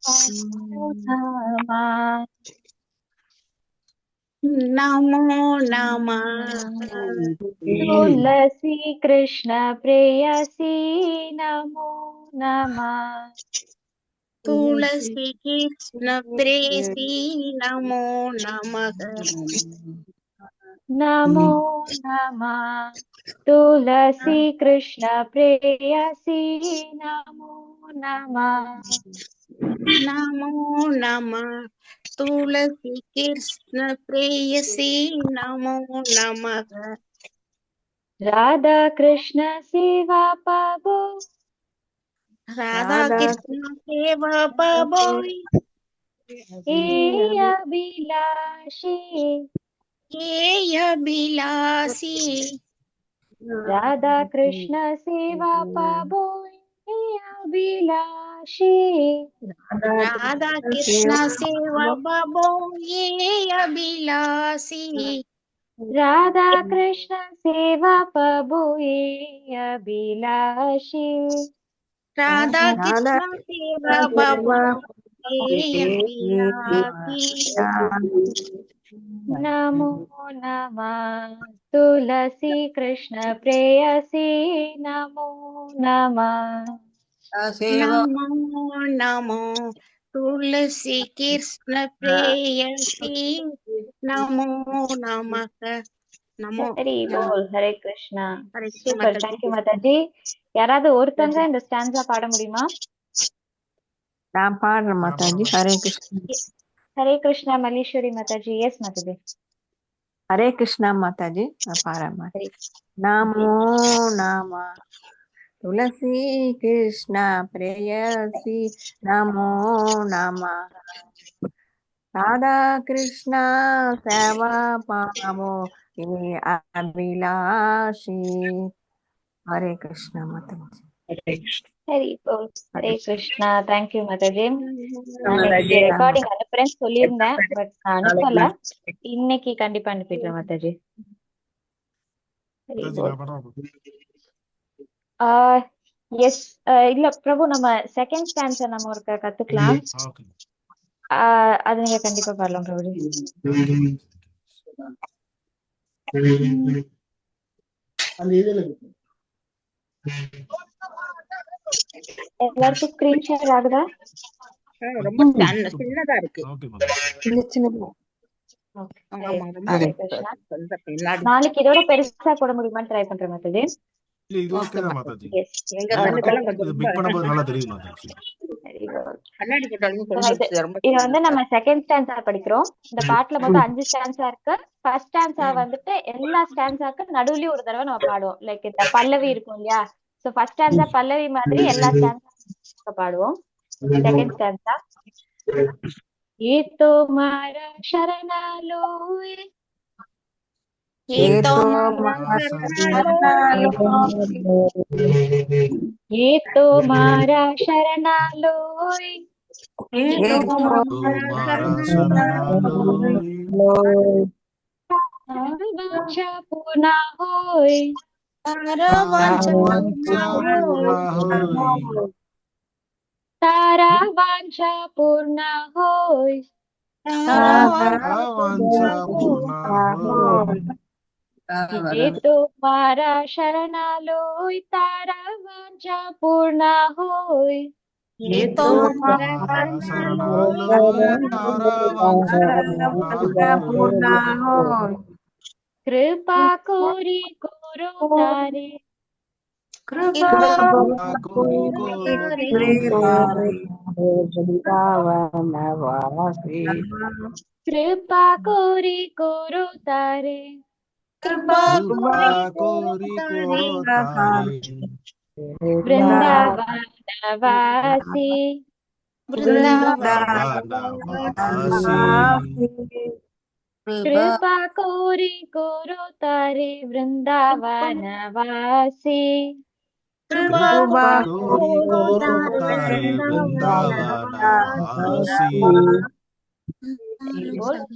नमः नमो नमः तुलसी कृष्ण प्रेयसी नमो नमः तुलसी कृष्ण प्रेयसी नमो नमः नमो नमः तुलसी कृष्ण प्रेयसी नमो नमः नमो नमः तुलसी कृष्ण प्रेयसी नमो नमः राधा कृष्ण सेवा पावो राधा कृष्ण सेवा पावोई हे अभिलाषी ये अभिलाषी राधा कृष्ण सेवा पावो हे अभिलाषी राधा कृष्ण सेवा पावो ये अभिलाषी राधा कृष्ण सेवा पावो हे अभिलाषी राधा कृष्ण सेवा पावो ये अभिलाषी नमो नमः तुलसी कृष्ण प्रेयसी नमो नमः नमो नमो तुलसी कृष्ण प्रेयसी नमो नमः नमो ஹரி नमः போல் ஹரே கிருஷ்ணா. हरे कृष्ण சூப்பர், माता जी தேங்க்யூ மாதாஜி. யாராவது ஒருத்தங்க இந்த ஸ்டான்ஸா பாட முடியுமா? நான் பாடுறேன் மாதாஜி. ஹரே கிருஷ்ணா. ஹரே கிருஷ்ணா மல்லீஸ்வரி மாதாஜி. எஸ் மாதாஜி. ஹரே கிருஷ்ணா மாதாஜி. நான் பாடுறேன். ஹரி நமோ நம துளசி கிருஷ்ணா பிரேயசி நமோ நம ராதா கிருஷ்ணா சேவா பாவோ ஏ அபிலாஷி. ஹரே கிருஷ்ணா மாதாஜி. ஹரி போல் ஹரே கிருஷ்ணா. தேங்க்யூ மாதாஜி. நான் ஹரே இன்னைக்கு கிருஷ்ணா. ரெக்கார்டிங் அனுப்புறேன்னு சொல்லியிருந்தேன், பட் நான் அனுப்பல. இன்னைக்கு கண்டிப்பா அனுப்பிடுறேன் மாதாஜி. ஹரி போல். எஸ், இல்ல பிரபு, நம்ம செகண்ட் ஸ்டான்ஸை நம்ம ஒரு கத்துக்கலாம். அது நீங்க கண்டிப்பா பாடலாம் பிரபுஜி. எல்லாருக்கும் ஸ்கிரீன் ஷேர் ஆகுதா? ரொம்ப சின்னதா இருக்கு Okay. ஆமா ரொம்ப ஹரே கிருஷ்ணா. கொஞ்சம் பின்னாடி நாளைக்கு இதோட பெருசா போட முடியுமான்னு ட்ரை பண்றேன் மாதாஜி. எஸ். எங்க கண்ணுக்கெல்லாம் கொஞ்சம் ரொம்ப வெரி குட். கண்ணாடி போட்டாலும் கொஞ்சம் ரொம்ப இது வந்து நம்ம செகண்ட் ஸ்டான்ஸா படிக்கிறோம். இந்த பாட்டுல மொத்தம் 5 ஸ்டான்ஸா இருக்கு. ஃபர்ஸ்ட் ஸ்டான்ஸா வந்துட்டு எல்லா ஸ்டான்ஸாக்கு நடுவுலயும் ஒரு தடவை நம்ம பாடுவோம். லைக் இந்த பல்லவி இருக்கும் இல்லையா? சோ ஃபர்ஸ்ட் ஸ்டான்ஸா பல்லவி மாதிரி எல்லா ஸ்டான்ஸா பாடுவோம். செகண்ட் ஸ்டான்ஸா ये तो मारा शरणालो ये तो ये तो मारा शरणालो वांछा पूर्णा होय तारा वांछा पूर्णा होय ये तो मारा शरणालोय तारा वांछा पूर्णा होय ये तो कृपा कोरी कोरो तारे कृपा कोरी कोरो तारे वृंदावनवासी कृपा कोरी कोरो तारे वृंदावनवासी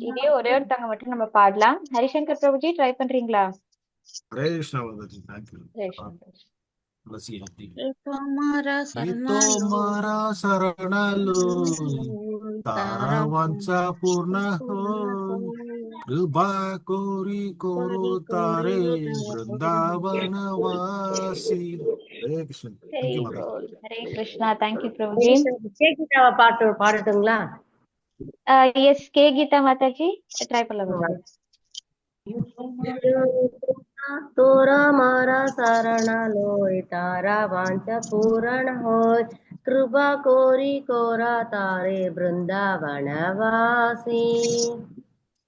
இதே ஒரே ஒருத்தவங்க மட்டும் நம்ம பாடலாம். ஹரிசங்கர் பிரபுஜி ட்ரை பண்றீங்களா? ஹரே கிருஷ்ணா மாதாஜி. தேங்க்யூ. ஹரே கிருஷ்ணா. ये तुम्हारा ये तो शरणालो मारा शरणलो तारा वांछा पूर्ण हो कृपा कोरी कोरो तारे वृंदावन वासी हरे कृष्ण थैंक यू माता Hare Krishna. Thank you, Prabhuji. கேக்குதாவா பாட்டு பாடட்டுங்களா? Yes, K Geeta Mataji. Try Pallava. तोरा मारा शरणा लोय तारा वांछा पूर्ण होय कृपा कोरी कोरा तारे वृंदावन वासी.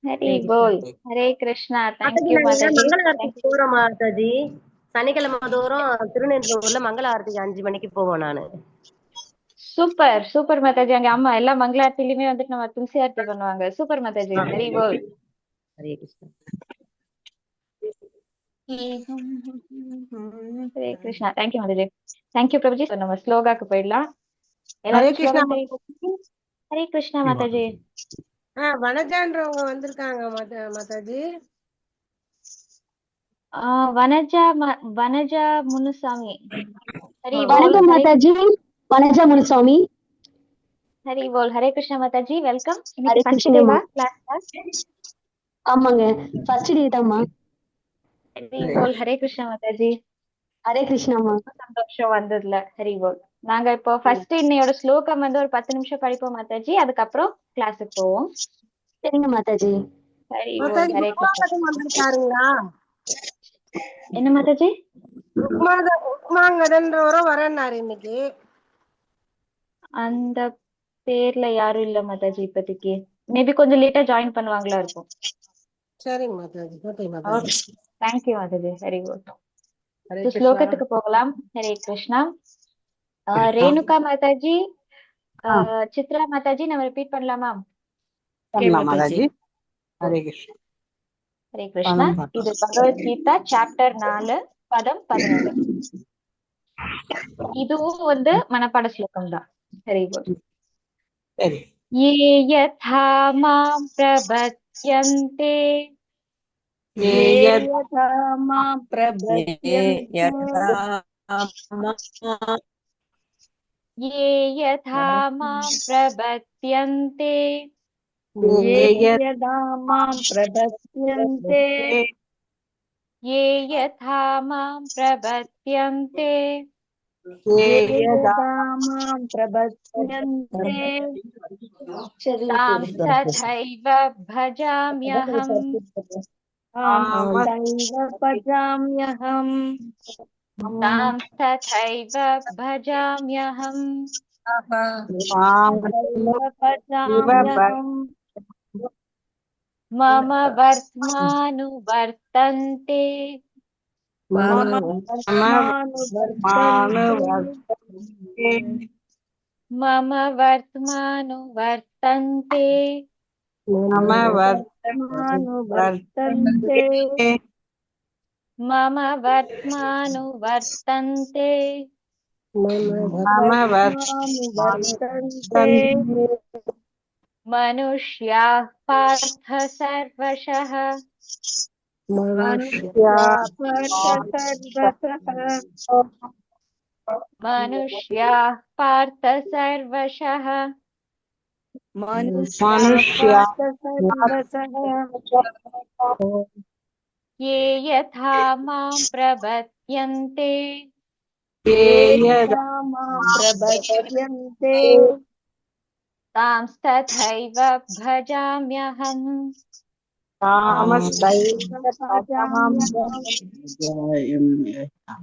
Hare Bol. Hare Krishna. Thank you, Mataji. மங்கள போறோம் மாதாஜி. சனிக்கிழமை தோறும் திருநெல்வேலியில மங்கள ஆரத்திக்கு 5 மணிக்கு போவோம் நானு. Super super Mataji. அங்க அம்மா எல்லா மங்களாத்திலுமே வந்துட்டு நம்ம துளசி ஆர்த்தி பண்ணுவாங்க. சூப்பர் மாதாஜி. ஹரி போல். ஹரே கிருஷ்ணா. ஹரே கிருஷ்ணா. தேங்க்யூ மாதாஜி. தேங்க்யூ பிரபுஜி. நம்ம ஸ்லோகாக்கு போயிடலாம். ஹரே கிருஷ்ணா. ஹரே கிருஷ்ணா மாதாஜி. வனஜான்றவங்க வந்திருக்காங்க மாதாஜி. வனஜா முனுசாமி. வணக்கம் மாதாஜி. வனஜா முனுசாமி. ஹரி போல். ஹரே கிருஷ்ணா மாதாஜி. வெல்கம். ஹரே கிருஷ்ணா. ஆமாங்க, ஃபர்ஸ்ட் டே தான்மா. ஹரி போல். ஹரே கிருஷ்ணா மாதாஜி. ஹரே கிருஷ்ணாமா. சந்தோஷம் வந்ததுல. ஹரி போல். நாங்க இப்போ ஃபர்ஸ்ட் இன்னையோட ஸ்லோகம் வந்து ஒரு 10 நிமிஷம் படிப்போம் மாதாஜி. அதுக்கப்புறம் கிளாஸுக்கு போவோம். சரிங்க மாதாஜி. ஹரி போல். ஹரே கிருஷ்ணா. என்ன மாதாஜி? உப்மாங்கதன்றவரும் வரேன்னாரு இன்னைக்கு. அந்த பேர்ல யாரும் இல்ல மாதாஜி இப்போதைக்கு. மேபி கொஞ்சம் லேட்டா ஜாயின் பண்ணுவாங்களா இருக்கும். சரிங்க மாதாஜி. ஓகே மாதாஜி. தேங்க்யூ மாதாஜி. ஹரி போல். ஸ்லோகத்துக்கு போகலாம். ஹரே கிருஷ்ணா. ரேணுகா மாதாஜி, சித்ரா மாதாஜி நம்ம ரிப்பீட் பண்ணலாமா? மாதாஜி. ஹரே கிருஷ்ணா. ஹரே கிருஷ்ணா. இது பகவத்கீதா சாப்டர் 4 பதம் 11. இதுவும் வந்து மனப்பாட ஸ்லோகம் தான். ஹரி போல். ये यथा मां प्रपद्यन्ते ये यथा मां प्रपद्यन्ते ये यथा मां प्रपद्यन्ते ये यथा मां प्रपद्यन्ते ये यथा मां प्रपद्यन्ते ये यथा मां प्रपद्यन्ते तां तथैव भजाम्यहम्. तां तथैव भजाम्यहम्. मम वर्त्मानुवर्तन्ते मम वर्त्मानुवर्तन्ते मम वर्त्मानुवर्तन्ते मनुष्याः पार्थ सर्वशः. मनुष्याः पार्थ सर्वशः. ये यथा मां प्रपद्यन्ते तांस्तथैव भजाम्यहम्.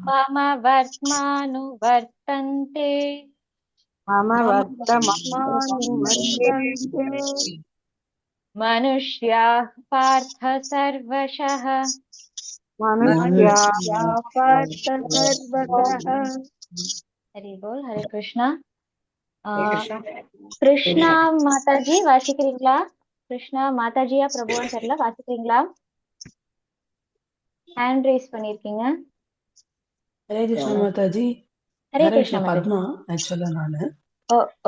मम वर्त्मानुवर्तन्ते मनुष्याः पार्थ सर्वशः. हरि बोल. हरे कृष्णा. கிருஷ்ணா மாதாஜி வாசிக்கிறீங்களா? கிருஷ்ணா மாதாஜியா பிரபுவான்னு தெரியல, வாசிக்கிறீங்களா? ஹேண்ட் ரைஸ் பண்ணிருக்கீங்க. ஹரே கிருஷ்ணா மாதாஜி. ஹரே கிருஷ்ணா பத்மா ஆக்சுவலா நானு.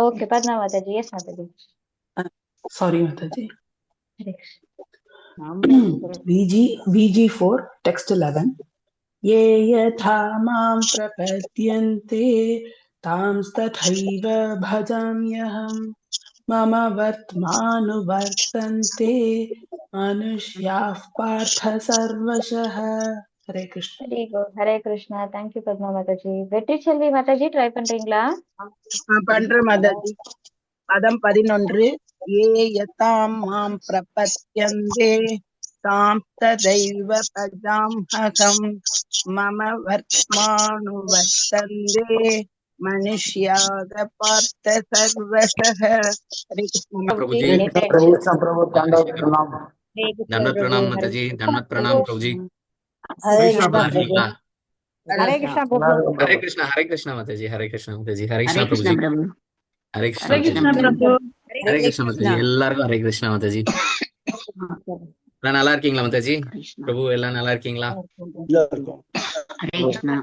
Okay Padma Mataji. Yes Mataji. Sorry Mataji. Hare VG 4 text 11. ये यथा मां प्रपद्यन्ते तांस्तथैव भजाम्यहम् मम वर्त्मानुवर्तन्ते मनुष्याः पार्थ सर्वशः Hare Krishna very good. Hare Krishna. Thank you Padma Mataji. Vetri Selvi Mataji try பண்றீங்களா? பண்ற மாதாஜி. பதம் 11. ஏ யதாம் மாம் பிரபத்யந்தே தாம் ததைவ பஜாம்ஹகம் மம வர்த்மானுவர்த்தந்தே மனுஷ்யாக பார்த்த சர்வசக. ஹரே கிருஷ்ண प्रभु जी हरे कृष्ण प्रभु तांडव प्रणाम कृष्ण दंडवत प्रभु प्रणाम हरे माताजी दंडवत प्रणाम प्रभु जी हरे कृष्ण कृष्ण प्रभु प्रभु ஹரே கிருஷ்ணா பிரபு. हरे कृष्ण माताजी हरे कृष्ण हरे कृष्ण प्रभु जी பிரபு हरे कृष्ण ஹரே கிருஷ்ணா பிரபு. हरे कृष्ण माताजी எல்லாருக்கும் हरे कृष्ण माताजी எல்லாம் நல்லா இருக்கீங்களா மாதாஜி? பிரபு எல்லாம் நல்லா இருக்கீங்களா? ஹரே கிருஷ்ணா.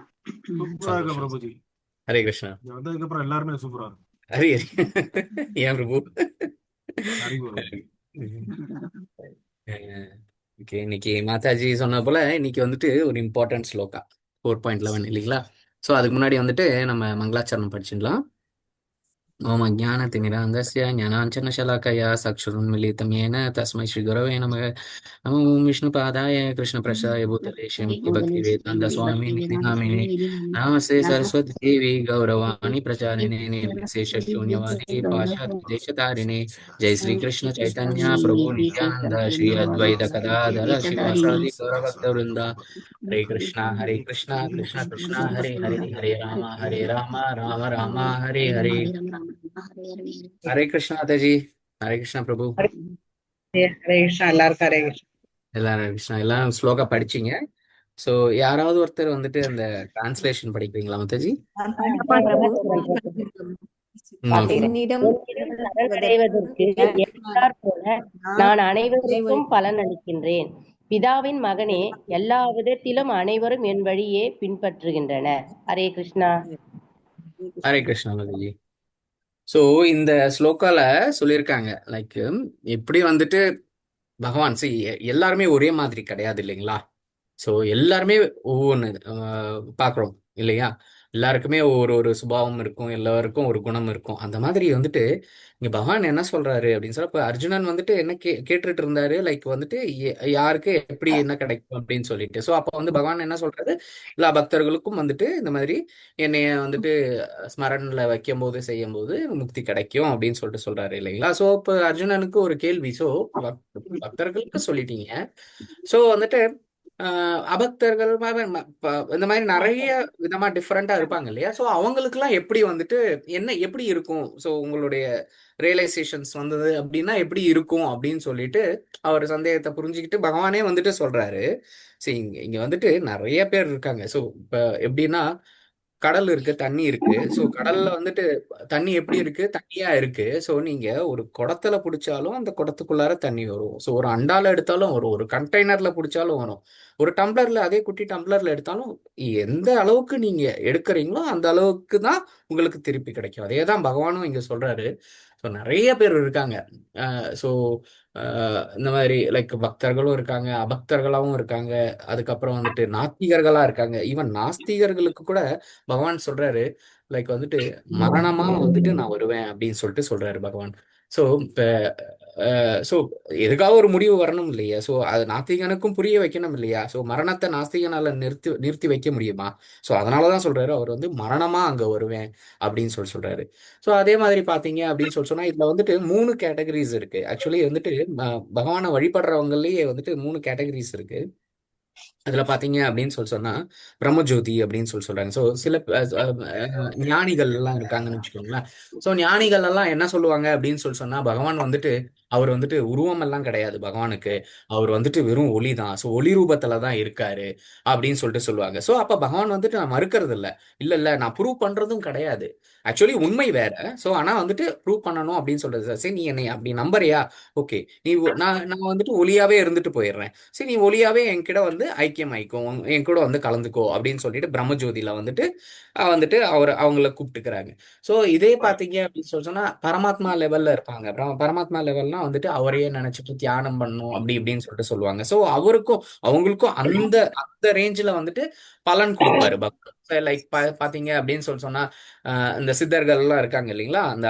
சூப்பரா இருக்க பிரபுஜி. ஹரே கிருஷ்ணா. வந்ததுக்கு அப்புறம் எல்லாருமே சூப்பரா இருக்கும். ஹரி ஏன் பிரபு? ஹரி குரு. ஓகே, இன்னைக்கு மாதாஜி சொன்ன போல இன்னைக்கு வந்துட்டு ஒரு இம்பார்ட்டன்ட் ஸ்லோகா 4.11 இல்லைங்களா? ஸோ அதுக்கு முன்னாடி வந்துட்டு நம்ம மங்களாச்சரணம் படிச்சிடலாம். ஓம் அஜானதிமிராந்தஸ்ய ஞானாஞ்சனசலாக்கயா சக்ஷுருன்மிலிதம் येन तस्मै श्रीगुरवे नमः नमो विष्णुपादाय कृष्णप्रसाय भूतले श्रीमति भक्तिवेदान्तस्वामी निधिनामिने नमस्ते सरस्वती देवी गौरवाणी प्रचारिणे निर्विशेषशून्यवादी पाश्चात्यदेशतारिणे जय श्री कृष्ण चैतन्य प्रभु नित्यानंद श्री अद्वैत गदाधर श्रीवासादि गौरभक्तवृंद हरे कृष्णा कृष्ण कृष्ण हरे हरे हरे राम राम राम हरे हरे. हरे कृष्णा माताजी. हरे कृष्णा प्रभु. ஹரே கிருஷ்ணா. எல்லாருக்கும் ஹரே கிருஷ்ணா. எல்லாரும் கிருஷ்ணா எல்லாம் ஸ்லோகா படிச்சீங்க. ஸோ யாராவது ஒருத்தர் வந்துட்டு அந்த டிரான்ஸ்லேஷன் படிக்கிறீங்களா மாதாஜி? ஓகே. என்னிடம் சரணடைவதற்கு எட்டார் போல நான் அனைவருக்கும் பலன் அளிக்கின்றேன். பிதாவின் மகனே, எல்லா விதத்திலும் அனைவரும் என் வழியே பின்பற்றுகின்றனர். ஹரே கிருஷ்ணா. ஹரே கிருஷ்ணா மாதாஜி. ஸோ இந்த ஸ்லோகால சொல்லியிருக்காங்க லைக் எப்படி வந்துட்டு பகவான் எல்லாருமே ஒரே மாதிரி கிடையாது இல்லைங்களா? ஸோ எல்லாருமே ஒவ்வொன்று பார்க்குறோம் இல்லையா? எல்லாருக்குமே ஒரு சுபாவம் இருக்கும், எல்லாருக்கும் ஒரு குணம் இருக்கும். அந்த மாதிரி வந்துட்டு இங்க பகவான் என்ன சொல்றாரு அப்படின்னு சொல்ல, இப்போ அர்ஜுனன் வந்துட்டு என்ன கேட்டுட்டு இருந்தாரு லைக் வந்துட்டு யாருக்கு எப்படி என்ன கிடைக்கும் அப்படின்னு சொல்லிட்டு. ஸோ அப்போ வந்து பகவான் என்ன சொல்றாரு, எல்லா பக்தர்களுக்கும் வந்துட்டு இந்த மாதிரி என்னைய வந்துட்டு ஸ்மரணில் வைக்கும் போது செய்யும் போது முக்தி கிடைக்கும் அப்படின்னு சொல்லிட்டு சொல்றாரு இல்லைங்களா? ஸோ இப்போ அர்ஜுனனுக்கு ஒரு கேள்வி. ஸோ பக்தர்களுக்கு சொல்லிட்டீங்க, ஸோ வந்துட்டு அபக்தர்கள் இந்த மாதிரி நிறைய விதமா டிஃப்ரெண்டா இருப்பாங்க இல்லையா? ஸோ அவங்களுக்குலாம் எப்படி வந்துட்டு எப்படி இருக்கும், ஸோ உங்களுடைய ரியலைசேஷன்ஸ் வந்தது அப்படின்னா எப்படி இருக்கும் அப்படின்னு சொல்லிட்டு அவர் சந்தேகத்தை புரிஞ்சுக்கிட்டு பகவானே வந்துட்டு சொல்றாரு. சரி, இங்க வந்துட்டு நிறைய பேர் இருக்காங்க. ஸோ இப்ப எப்படின்னா கடல் இருக்கு, தண்ணி இருக்கு. ஸோ கடல்ல வந்துட்டு தண்ணி எப்படி இருக்கு, தண்ணியா இருக்கு. ஸோ நீங்க ஒரு குடத்துல பிடிச்சாலும் அந்த குடத்துக்குள்ளார தண்ணி வரும். ஸோ ஒரு அண்டால எடுத்தாலும் வரும், ஒரு கண்டெய்னர்ல பிடிச்சாலும் வரும், ஒரு டம்ளர்ல அதே குட்டி டம்ளர்ல எடுத்தாலும் எந்த அளவுக்கு நீங்க எடுக்கிறீங்களோ அந்த அளவுக்கு தான் உங்களுக்கு திருப்பி கிடைக்கும். அதே தான் பகவானும் இங்க சொல்றாரு. ஸோ நிறைய பேர் இருக்காங்க. ஸோ இந்த மாதிரி லைக் பக்தர்களும் இருக்காங்க, அபக்தர்களாகவும் இருக்காங்க, அதுக்கப்புறம் வந்துட்டு நாத்திகர்களா இருக்காங்க. ஈவன் நாஸ்திகர்களுக்கு கூட பகவான் சொல்றாரு லைக் வந்துட்டு மரணமா வந்துட்டு நான் வருவேன் அப்படின்னு சொல்லிட்டு சொல்றாரு பகவான். ஸோ இப்ப ஸோ எதுக்காக ஒரு முடிவு வரணும் இல்லையா? ஸோ அது நாஸ்திகனுக்கும் புரிய வைக்கணும் இல்லையா? ஸோ மரணத்தை நாஸ்திகனால நிறுத்தி வைக்க முடியுமா? ஸோ அதனாலதான் சொல்றாரு அவர் வந்து மரணமா அங்க வருவேன் அப்படின்னு சொல்றாரு. ஸோ அதே மாதிரி பாத்தீங்க அப்படின்னு சொன்னா இதுல வந்துட்டு 3 கேட்டகரிஸ் இருக்கு. ஆக்சுவலி வந்துட்டு பகவானை வழிபடுறவங்கலயே வந்துட்டு 3 கேட்டகரிஸ் இருக்கு. அதுல பாத்தீங்க அப்படின்னு சொன்னா பிரம்மஜோதி அப்படின்னு சொல்றாங்க. ஸோ சில ஞானிகள் எல்லாம் இருக்காங்கன்னு வச்சுக்கோங்களேன். ஸோ ஞானிகள் எல்லாம் என்ன சொல்லுவாங்க அப்படின்னு சொன்னா பகவான் வந்துட்டு அவர் வந்துட்டு உருவம் எல்லாம் கிடையாது பகவானுக்கு, அவர் வந்துட்டு வெறும் ஒளி தான், ஸோ ஒளி ரூபத்துல தான் இருக்காரு அப்படின்னு சொல்லிட்டு சொல்லுவாங்க. ஸோ அப்ப பகவான் வந்துட்டு நான் மறுக்கிறது இல்ல நான் ப்ரூவ் பண்றதும் கிடையாது. ஆக்சுவலி உண்மை வேற. ஸோ ஆனா வந்துட்டு ப்ரூவ் பண்ணணும் அப்படின்னு சொல்றது. சரி, நீ என்னை அப்படி நம்புறியா? ஓகே, நீ நான் வந்துட்டு ஒளியாவே இருந்துட்டு போயிடுறேன். சரி, நீ ஒளியாவே என்கிட்ட வந்து ஐக்கியம் ஐக்கியமாயிக்கோ, என் கூட வந்து கலந்துக்கோ அப்படின்னு சொல்லிட்டு பிரம்மஜோதியில வந்துட்டு வந்துட்டு அவங்கள கூப்பிட்டுக்கிறாங்க. ஸோ இதே பார்த்தீங்க அப்படின்னு சொன்னா பரமாத்மா லெவல்ல இருப்பாங்க. பரமாத்மா லெவல்னா வந்துட்டு அவரையே நினைச்சிட்டு தியானம் பண்ணணும் அப்படி இப்படின்னு சொல்லிட்டு சொல்லுவாங்க. ஸோ அவங்களுக்கும் அந்த அந்த ரேஞ்சில் வந்துட்டு பலன் கொடுப்பாரு பக்தர். லைக் பாத்தீங்க அப்படின்னு சொன்னா இந்த சித்தர்கள் எல்லாம் இருக்காங்க இல்லைங்களா, அந்த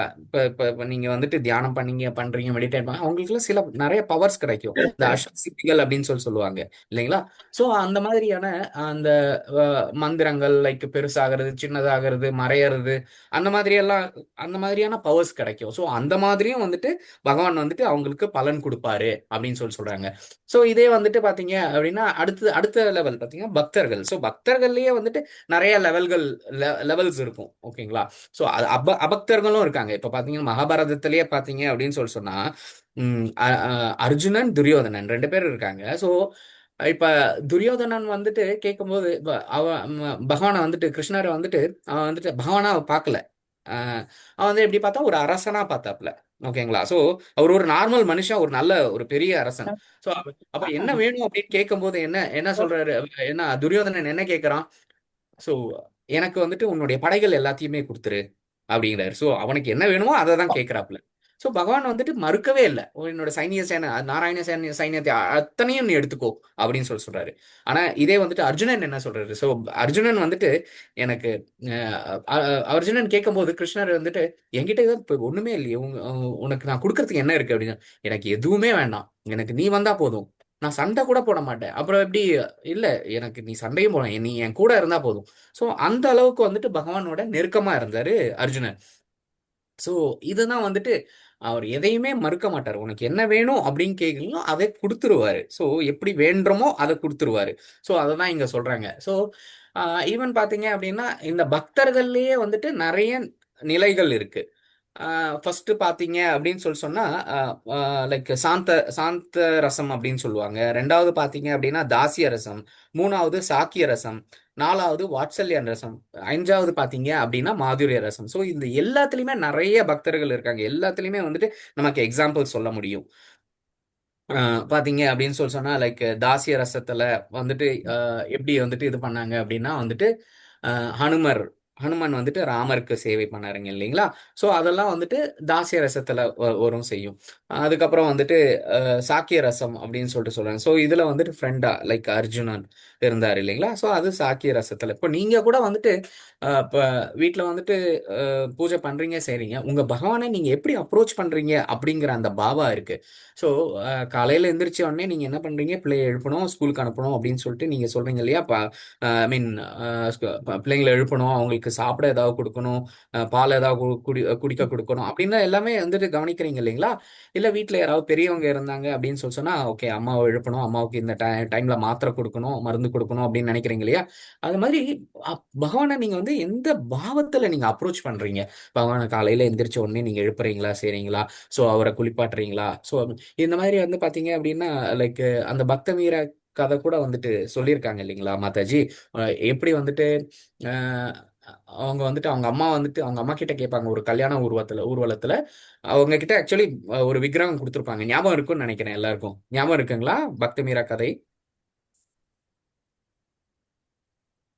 இப்ப நீங்க வந்துட்டு தியானம் பண்றீங்க மெடிடேட் பண்ண அவங்களுக்குலாம் நிறைய பவர்ஸ் கிடைக்கும். இந்த அஷ்டசித்திகள் அப்படின்னு சொல்லுவாங்க இல்லைங்களா. சோ அந்த மாதிரியான அந்த மந்திரங்கள் லைக் பெருசாகிறது, சின்னதாகிறது, மறையறது, அந்த மாதிரியான பவர்ஸ் கிடைக்கும். ஸோ அந்த மாதிரியும் வந்துட்டு பகவான் வந்துட்டு அவங்களுக்கு பலன் கொடுப்பாரு அப்படின்னு சொல்றாங்க. ஸோ இதே வந்துட்டு பாத்தீங்க அப்படின்னா அடுத்த லெவல் பாத்தீங்கன்னா பக்தர்கள். ஸோ பக்தர்கள்லயே வந்துட்டு நிறைய லெவல்ஸ் இருக்கும். ஓகேங்களா. ஸோ அபக்தர்களும் இருக்காங்க. இப்ப பாத்தீங்கன்னா மகாபாரதத்திலேயே பாத்தீங்க அப்படின்னு சொன்னா அர்ஜுனன், துரியோதனன் 2 பேர் இருக்காங்க. ஸோ இப்ப துரியோதனன் வந்துட்டு கேட்கும்போது பகவானை வந்துட்டு கிருஷ்ணரை வந்துட்டு அவன் வந்துட்டு பகவானா பார்க்கல. அவன் வந்து எப்படி பார்த்தா ஒரு அரசனா பார்த்தாப்ல. ஓகேங்களா. ஸோ அவர் ஒரு நார்மல் மனுஷன், ஒரு பெரிய அரசன். ஸோ அப்ப என்ன வேணும் அப்படின்னு கேட்கும்போது என்ன சொல்றாரு, என்ன துரியோதனன் என்ன கேட்கறான், ஸோ எனக்கு வந்துட்டு உன்னுடைய படைகள் எல்லாத்தையுமே கொடுத்துரு அப்படிங்கிறாரு. ஸோ அவனுக்கு என்ன வேணுமோ அதை தான் கேட்கிறாப்புல. ஸோ பகவான் வந்துட்டு மறுக்கவே இல்லை. என்னோட நாராயண சைன்யத்தை அத்தனையும் நீ எடுத்துக்கோ அப்படின்னு சொல்றாரு. ஆனா இதே வந்துட்டு அர்ஜுனன் என்ன சொல்றாரு, ஸோ அர்ஜுனன் வந்துட்டு எனக்கு அர்ஜுனன் கேட்கும்போது கிருஷ்ணர் வந்துட்டு என்கிட்ட இப்போ ஒண்ணுமே இல்லையே, உனக்கு நான் கொடுக்கறதுக்கு என்ன இருக்கு அப்படின்னு. எனக்கு எதுவுமே வேண்டாம், எனக்கு நீ வந்தா போதும், நான் சண்டை கூட போட மாட்டேன். அப்புறம் எப்படி இல்ல, எனக்கு நீ சண்டையும் போட, நீ என் கூட இருந்தா போதும். ஸோ அந்த அளவுக்கு வந்துட்டு பகவானோட நெருக்கமா இருந்தாரு அர்ஜுனன். ஸோ இதுதான் வந்துட்டு அவர் எதையுமே மறுக்க மாட்டார். உனக்கு என்ன வேணும் அப்படின்னு கேட்கணும், அதை கொடுத்துருவாரு. ஸோ எப்படி வேண்டுமோ அதை கொடுத்துருவாரு. ஸோ அதை தான் இங்க சொல்றாங்க. ஸோ ஈவன் பாத்தீங்க அப்படின்னா இந்த பக்தர்கள்லயே வந்துட்டு நிறைய நிலைகள் இருக்கு. ஃபர்ஸ்ட் பாத்தீங்க அப்படின்னு சொன்னா லைக் சாந்த ரசம் அப்படின்னு சொல்லுவாங்க. 2வது பாத்தீங்க அப்படின்னா தாசிய ரசம். 3வது சாக்கிய ரசம். 4வது வாத்சல்ய ரசம். 5வது பாத்தீங்க அப்படின்னா மாதுரிய ரசம். ஸோ இந்த எல்லாத்துலயுமே நிறைய பக்தர்கள் இருக்காங்க. எல்லாத்துலயுமே வந்துட்டு நமக்கு எக்ஸாம்பிள் சொல்ல முடியும். பாத்தீங்க அப்படின்னு சொன்னா லைக் தாசிய ரசத்துல வந்துட்டு எப்படி வந்துட்டு இது பண்ணாங்க அப்படின்னா வந்துட்டு ஹனுமன் வந்துட்டு ராமருக்கு சேவை பண்ணாருங்க இல்லைங்களா. ஸோ அதெல்லாம் வந்துட்டு தாசிய ரசத்துல வரும் செய்யும். அதுக்கப்புறம் வந்துட்டு சாக்கிய ரசம் அப்படின்னு சொல்றாங்க. ஸோ இதுல வந்துட்டு ஃப்ரெண்டா லைக் அர்ஜுனன் இருந்தார் இல்லைங்களா. ஸோ அது சாக்கிய ரசத்துல. இப்போ நீங்க கூட வந்துட்டு இப்போ வீட்டுல வந்துட்டு பூஜை பண்றீங்க செய்றீங்க, உங்க பகவானை நீங்க எப்படி அப்ரோச் பண்றீங்க அப்படிங்கிற அந்த பாவா இருக்கு. ஸோ காலையில எந்திரிச்ச உடனே நீங்க என்ன பண்றீங்க, பிள்ளைய எழுப்பணும், ஸ்கூலுக்கு அனுப்பணும் அப்படின்னு சொல்லிட்டு நீங்க சொல்றீங்க இல்லையா. ஐ மீன் பிள்ளைங்களை எழுப்பணும், அவங்களுக்கு சாப்பிட ஏதாவது கொடுக்கணும், பால் ஏதாவது குடிக்க கொடுக்கணும் அப்படின்னா எல்லாமே வந்துட்டு கவனிக்கிறீங்க இல்லைங்களா. இல்ல வீட்டுல யாராவது பெரியவங்க இருந்தாங்க அப்படின்னு சொன்னா ஓகே அம்மாவை எழுப்பணும், அம்மாவுக்கு இந்த டைம்ல மாத்திரை கொடுக்கணும், மருந்து கொடுக்கணும் அப்படின்னு நினைக்கிறீங்க இல்லையா. அது மாதிரி பகவானை நீங்க வந்து எந்த பாவத்துல நீங்க அப்ரோச் பண்றீங்க. பகவானை காலையில எந்திரிச்ச உடனே நீங்க எழுப்புறீங்களா, செய்றீங்களா, ஸோ அவரை குளிப்பாட்டுறீங்களா. ஸோ இந்த மாதிரி வந்து பாத்தீங்க அப்படின்னா லைக் அந்த பக்த மீர கதை கூட வந்துட்டு சொல்லியிருக்காங்க இல்லைங்களா மாதாஜி. எப்படி வந்துட்டு அவங்க வந்துட்டு அவங்க அம்மா கிட்ட கேட்பாங்க ஒரு கல்யாண ஊர்வலத்துல அவங்க கிட்ட ஆக்சுவலி ஒரு விக்கிரகம் கொடுத்துருப்பாங்க. ஞாபகம் இருக்கும்னு நினைக்கிறேன், எல்லாருக்கும் ஞாபகம் இருக்குங்களா பக்த மீரா கதை?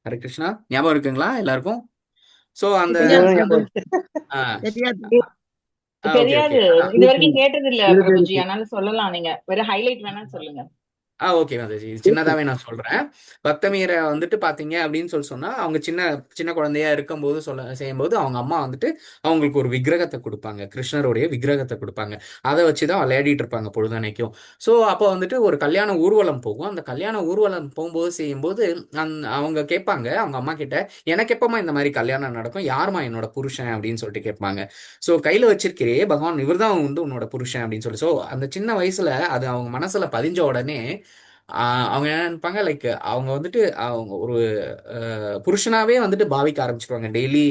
ஹரே கிருஷ்ணா, ஞாபகம் இருக்குங்களா எல்லாருக்கும்? சோ அந்த தெரியாது. ஓகே தெரியாது, ஓகே இது வரைக்கும் கேட்டது இல்ல பிரபுஜி, அதனால சொல்லலாம். நீங்க வேற ஹைலைட் வேணா சொல்லுங்க. ஓகே மாதாஜி, சின்னதாவே நான் சொல்றேன். பக்தமீரை வந்துட்டு பாத்தீங்க அப்படின்னு சொன்னா அவங்க சின்ன சின்ன குழந்தையா இருக்கும்போது செய்யும்போது அவங்க அம்மா வந்துட்டு அவங்களுக்கு ஒரு விக்கிரகத்தை கொடுப்பாங்க, கிருஷ்ணருடைய விக்கிரகத்தை கொடுப்பாங்க. அதை வச்சுதான் விளையாடிட்டு இருப்பாங்க பொழுதனைக்கும். ஸோ அப்போ வந்துட்டு ஒரு கல்யாண ஊர்வலம் போகும். அந்த கல்யாண ஊர்வலம் போகும்போது செய்யும்போது அவங்க கேட்பாங்க அவங்க அம்மா கிட்ட, எனக்கு எப்பமா இந்த மாதிரி கல்யாணம் நடக்கும், யாருமா என்னோட புருஷன் அப்படின்னு சொல்லிட்டு கேட்பாங்க. ஸோ கையில வச்சிருக்கிறே பகவான், இவர்தான் வந்து உன்னோட புருஷன் அப்படின்னு சொல்லி. ஸோ அந்த சின்ன வயசுல அது அவங்க மனசுல பதிஞ்ச உடனே அவங்க என்ன நினைப்பாங்க, லைக் அவங்க வந்துட்டு அவங்க ஒரு புருஷனாவே வந்துட்டு பாவிக்க ஆரம்பிச்சிருவாங்க. டெய்லி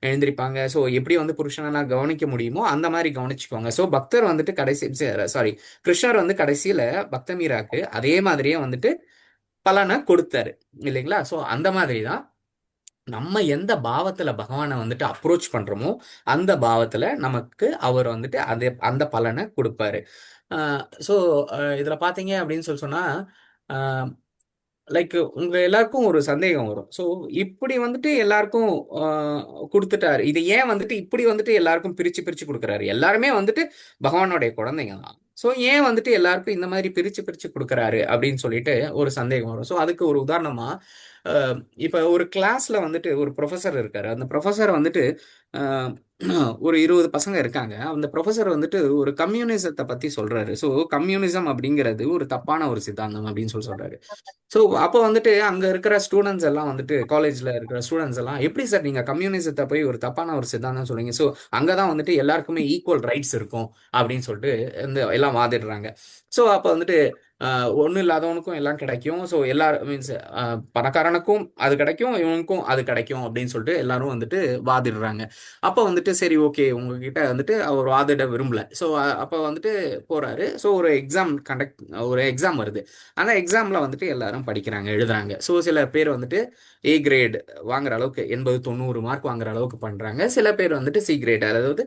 எழுந்திருப்பாங்க. ஸோ எப்படி வந்து புருஷனா கவனிக்க முடியுமோ அந்த மாதிரி கவனிச்சுக்குவாங்க. ஸோ பக்தர் வந்துட்டு கிருஷ்ணர் வந்து கடைசியில பக்த மீராக்கு அதே மாதிரியே வந்துட்டு பலனை கொடுத்தாரு இல்லைங்களா. ஸோ அந்த மாதிரி தான் நம்ம எந்த பாவத்துல பகவானை வந்துட்டு அப்ரோச் பண்றோமோ அந்த பாவத்துல நமக்கு அவர் வந்துட்டு அந்த பலனை கொடுப்பாரு. ஸோ இதுல பாத்தீங்க அப்படின்னு சொன்னா லைக் உங்க எல்லாருக்கும் ஒரு சந்தேகம் வரும். ஸோ இப்படி வந்துட்டு எல்லாருக்கும் கொடுத்துட்டாரு, இது ஏன் வந்துட்டு இப்படி வந்துட்டு எல்லாருக்கும் பிரிச்சு பிரிச்சு கொடுக்குறாரு? எல்லாருமே வந்துட்டு பகவானுடைய குழந்தைங்க தான். ஸோ ஏன் வந்துட்டு எல்லாருக்கும் இந்த மாதிரி பிரிச்சு பிரிச்சு கொடுக்குறாரு அப்படின்னு சொல்லிட்டு ஒரு சந்தேகம் வரும். ஸோ அதுக்கு ஒரு உதாரணமா, இப்போ ஒரு கிளாஸ்ல வந்துட்டு ஒரு ப்ரொஃபஸர் இருக்காரு. அந்த ப்ரொஃபஸர் வந்துட்டு அஹ், ஒரு 20 பசங்க இருக்காங்க. அந்த ப்ரொஃபஸர் வந்துட்டு ஒரு கம்யூனிசத்தை பத்தி சொல்றாரு. ஸோ கம்யூனிசம் அப்படிங்கிறது ஒரு தப்பான ஒரு சித்தாந்தம் அப்படின்னு சொல்லி சொல்றாரு. ஸோ அப்போ வந்துட்டு அங்க இருக்கிற ஸ்டூடெண்ட்ஸ் எல்லாம் வந்துட்டு, காலேஜ்ல இருக்கிற ஸ்டூடெண்ட்ஸ் எல்லாம், எப்படி சார் நீங்க கம்யூனிசத்தை போய் ஒரு தப்பான ஒரு சித்தாந்தம் சொல்றீங்க? ஸோ அங்கதான் வந்துட்டு எல்லாருக்குமே ஈக்குவல் ரைட்ஸ் இருக்கும் அப்படின்னு சொல்லிட்டு இந்த எல்லாம் வாதிடுறாங்க. ஸோ அப்போ வந்துட்டு ஒன்றும் இல்லாதவனுக்கும் எல்லாம் கிடைக்கும். ஸோ எல்லாரும் மீன்ஸ் பணக்காரனுக்கும் அது கிடைக்கும், இவனுக்கும் அது கிடைக்கும் அப்படின்னு சொல்லிட்டு எல்லாரும் வந்துட்டு வாதிடுறாங்க. அப்போ வந்துட்டு சரி ஓகே, உங்ககிட்ட வந்துட்டு அவர் வாதிட விரும்பல. ஸோ அப்போ வந்துட்டு போறாரு. ஸோ ஒரு எக்ஸாம் வருது. அந்த எக்ஸாம்ல வந்துட்டு எல்லாரும் படிக்கிறாங்க, எழுதுறாங்க. ஸோ சில பேர் வந்துட்டு ஏ கிரேட் வாங்குற அளவுக்கு 80-90 மார்க் வாங்குற அளவுக்கு பண்றாங்க. சில பேர் வந்துட்டு சி கிரேட், அதாவது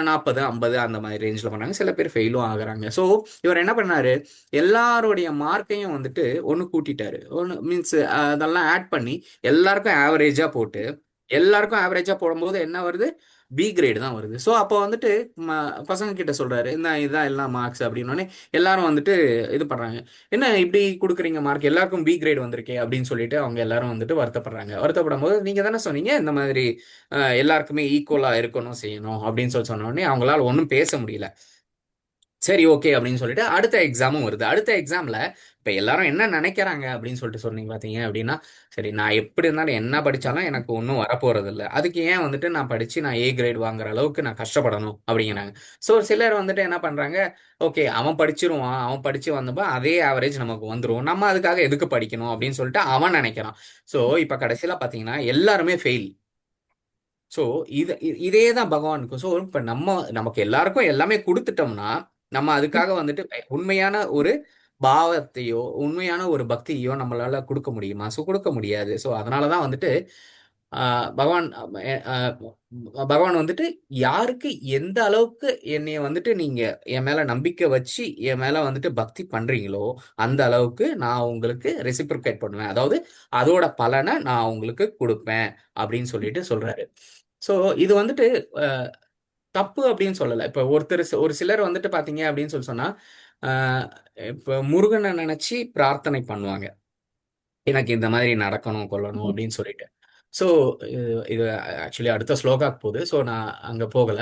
40-50 அந்த மாதிரி ரேஞ்சில் பண்றாங்க. சில பேர் ஃபெயிலும் ஆகுறாங்க. ஸோ இவர் என்ன பண்ணாரு, எல்லாருடைய மார்க்கையும் வந்துட்டு ஒன்று கூட்டிட்டாரு. ஒன்று மீன்ஸ் அதெல்லாம் ஆட் பண்ணி எல்லாருக்கும் ஆவரேஜா போட்டு, எல்லாருக்கும் ஆவரேஜா போடும்போது என்ன வருது, பி கிரேடு தான் வருது. ஸோ அப்போ வந்துட்டு பசங்க கிட்ட சொல்றாரு, இந்த இதான் எல்லாம் மார்க்ஸ் அப்படின்னோடனே எல்லாரும் வந்துட்டு இது பண்றாங்க, என்ன இப்படி கொடுக்குறீங்க மார்க், எல்லாருக்கும் பி கிரேட் வந்திருக்கே அப்படின்னு சொல்லிட்டு அவங்க எல்லாரும் வந்துட்டு வருத்தப்படுறாங்க. வருத்தப்படும் போது நீங்க தானே சொன்னீங்க இந்த மாதிரி எல்லாருக்குமே ஈக்குவலா இருக்கணும் செய்யணும் அப்படின்னு சொல்லி சொன்ன உடனே அவங்களால ஒன்றும் பேச முடியல. சரி ஓகே அப்படின்னு சொல்லிட்டு அடுத்த எக்ஸாமும் வருது. அடுத்த எக்ஸாம்ல இப்ப எல்லாரும் என்ன நினைக்கிறாங்க அப்படின்னு சொல்லிட்டு சொன்னீங்க பாத்தீங்க அப்படின்னா, சரி நான் எப்படி இருந்தாலும் என்ன படிச்சாலும் எனக்கு ஒன்றும் வரப்போறது இல்லை, அதுக்கு ஏன் வந்துட்டு நான் படிச்சு நான் ஏ கிரேட் வாங்குற அளவுக்கு நான் கஷ்டப்படணும் அப்படிங்கிறாங்க. ஸோ சிலர் வந்துட்டு என்ன பண்றாங்க, ஓகே அவன் படிச்சிருவான், அவன் படிச்சு வந்தப்ப அதே ஆவரேஜ் நமக்கு வந்துடும், நம்ம அதுக்காக எதுக்கு படிக்கணும் அப்படின்னு சொல்லிட்டு அவன் நினைக்கிறான். ஸோ இப்ப கடைசியில பாத்தீங்கன்னா எல்லாருமே ஃபெயில். ஸோ இதே தான் பகவானுக்கும். ஸோ இப்போ நமக்கு எல்லாருக்கும் எல்லாமே கொடுத்துட்டோம்னா, நம்ம அதுக்காக வந்துட்டு உண்மையான ஒரு பாவத்தையோ உண்மையான ஒரு பக்தியோ நம்மளால கொடுக்க முடியுமா? ஸோ கொடுக்க முடியாது. ஸோ அதனாலதான் வந்துட்டு பகவான் பகவான் வந்துட்டு யாருக்கு எந்த அளவுக்கு என்னைய வந்துட்டு நீங்க என் மேல நம்பிக்கை வச்சு என் மேல வந்துட்டு பக்தி பண்றீங்களோ அந்த அளவுக்கு நான் உங்களுக்கு ரெசிப்ரோகேட் பண்ணுவேன், அதாவது அதோட பலனை நான் உங்களுக்கு கொடுப்பேன் அப்படின்னு சொல்லிட்டு சொல்றாரு. ஸோ இது வந்துட்டு தப்பு அப்படின்னு சொல்லலை. இப்போ ஒரு சிலர் வந்துட்டு பாத்தீங்க அப்படின்னு சொன்னா இப்போ முருகனை நினைச்சு பிரார்த்தனை பண்ணுவாங்க, எனக்கு இந்த மாதிரி நடக்கணும் கொள்ளணும் அப்படின்னு சொல்லிட்டு. ஸோ இது ஆக்சுவலி அடுத்த ஸ்லோகாக்கு போகுது. ஸோ நான் அங்க போகல.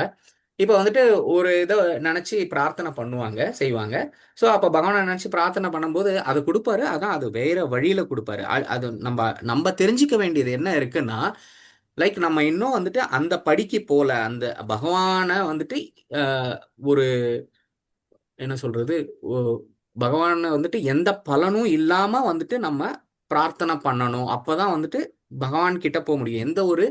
இப்போ வந்துட்டு ஒரு இதை நினைச்சு பிரார்த்தனை பண்ணுவாங்க, செய்வாங்க. ஸோ அப்போ பகவானை நினைச்சு பிரார்த்தனை பண்ணும்போது அது கொடுப்பாரு. அதான் அது வேற வழியில கொடுப்பாரு. அது நம்ம தெரிஞ்சுக்க வேண்டியது என்ன இருக்குன்னா, லைக் நம்ம இன்னும் வந்துட்டு அந்த படிக்கு போல அந்த பகவானை வந்துட்டு ஒரு என்ன சொல்றது, பகவானை வந்துட்டு எந்த பலனும் இல்லாம வந்துட்டு நம்ம பிரார்த்தனை பண்ணணும். அப்பதான் வந்துட்டு பகவான் கிட்ட போக முடியும். எந்த ஒரு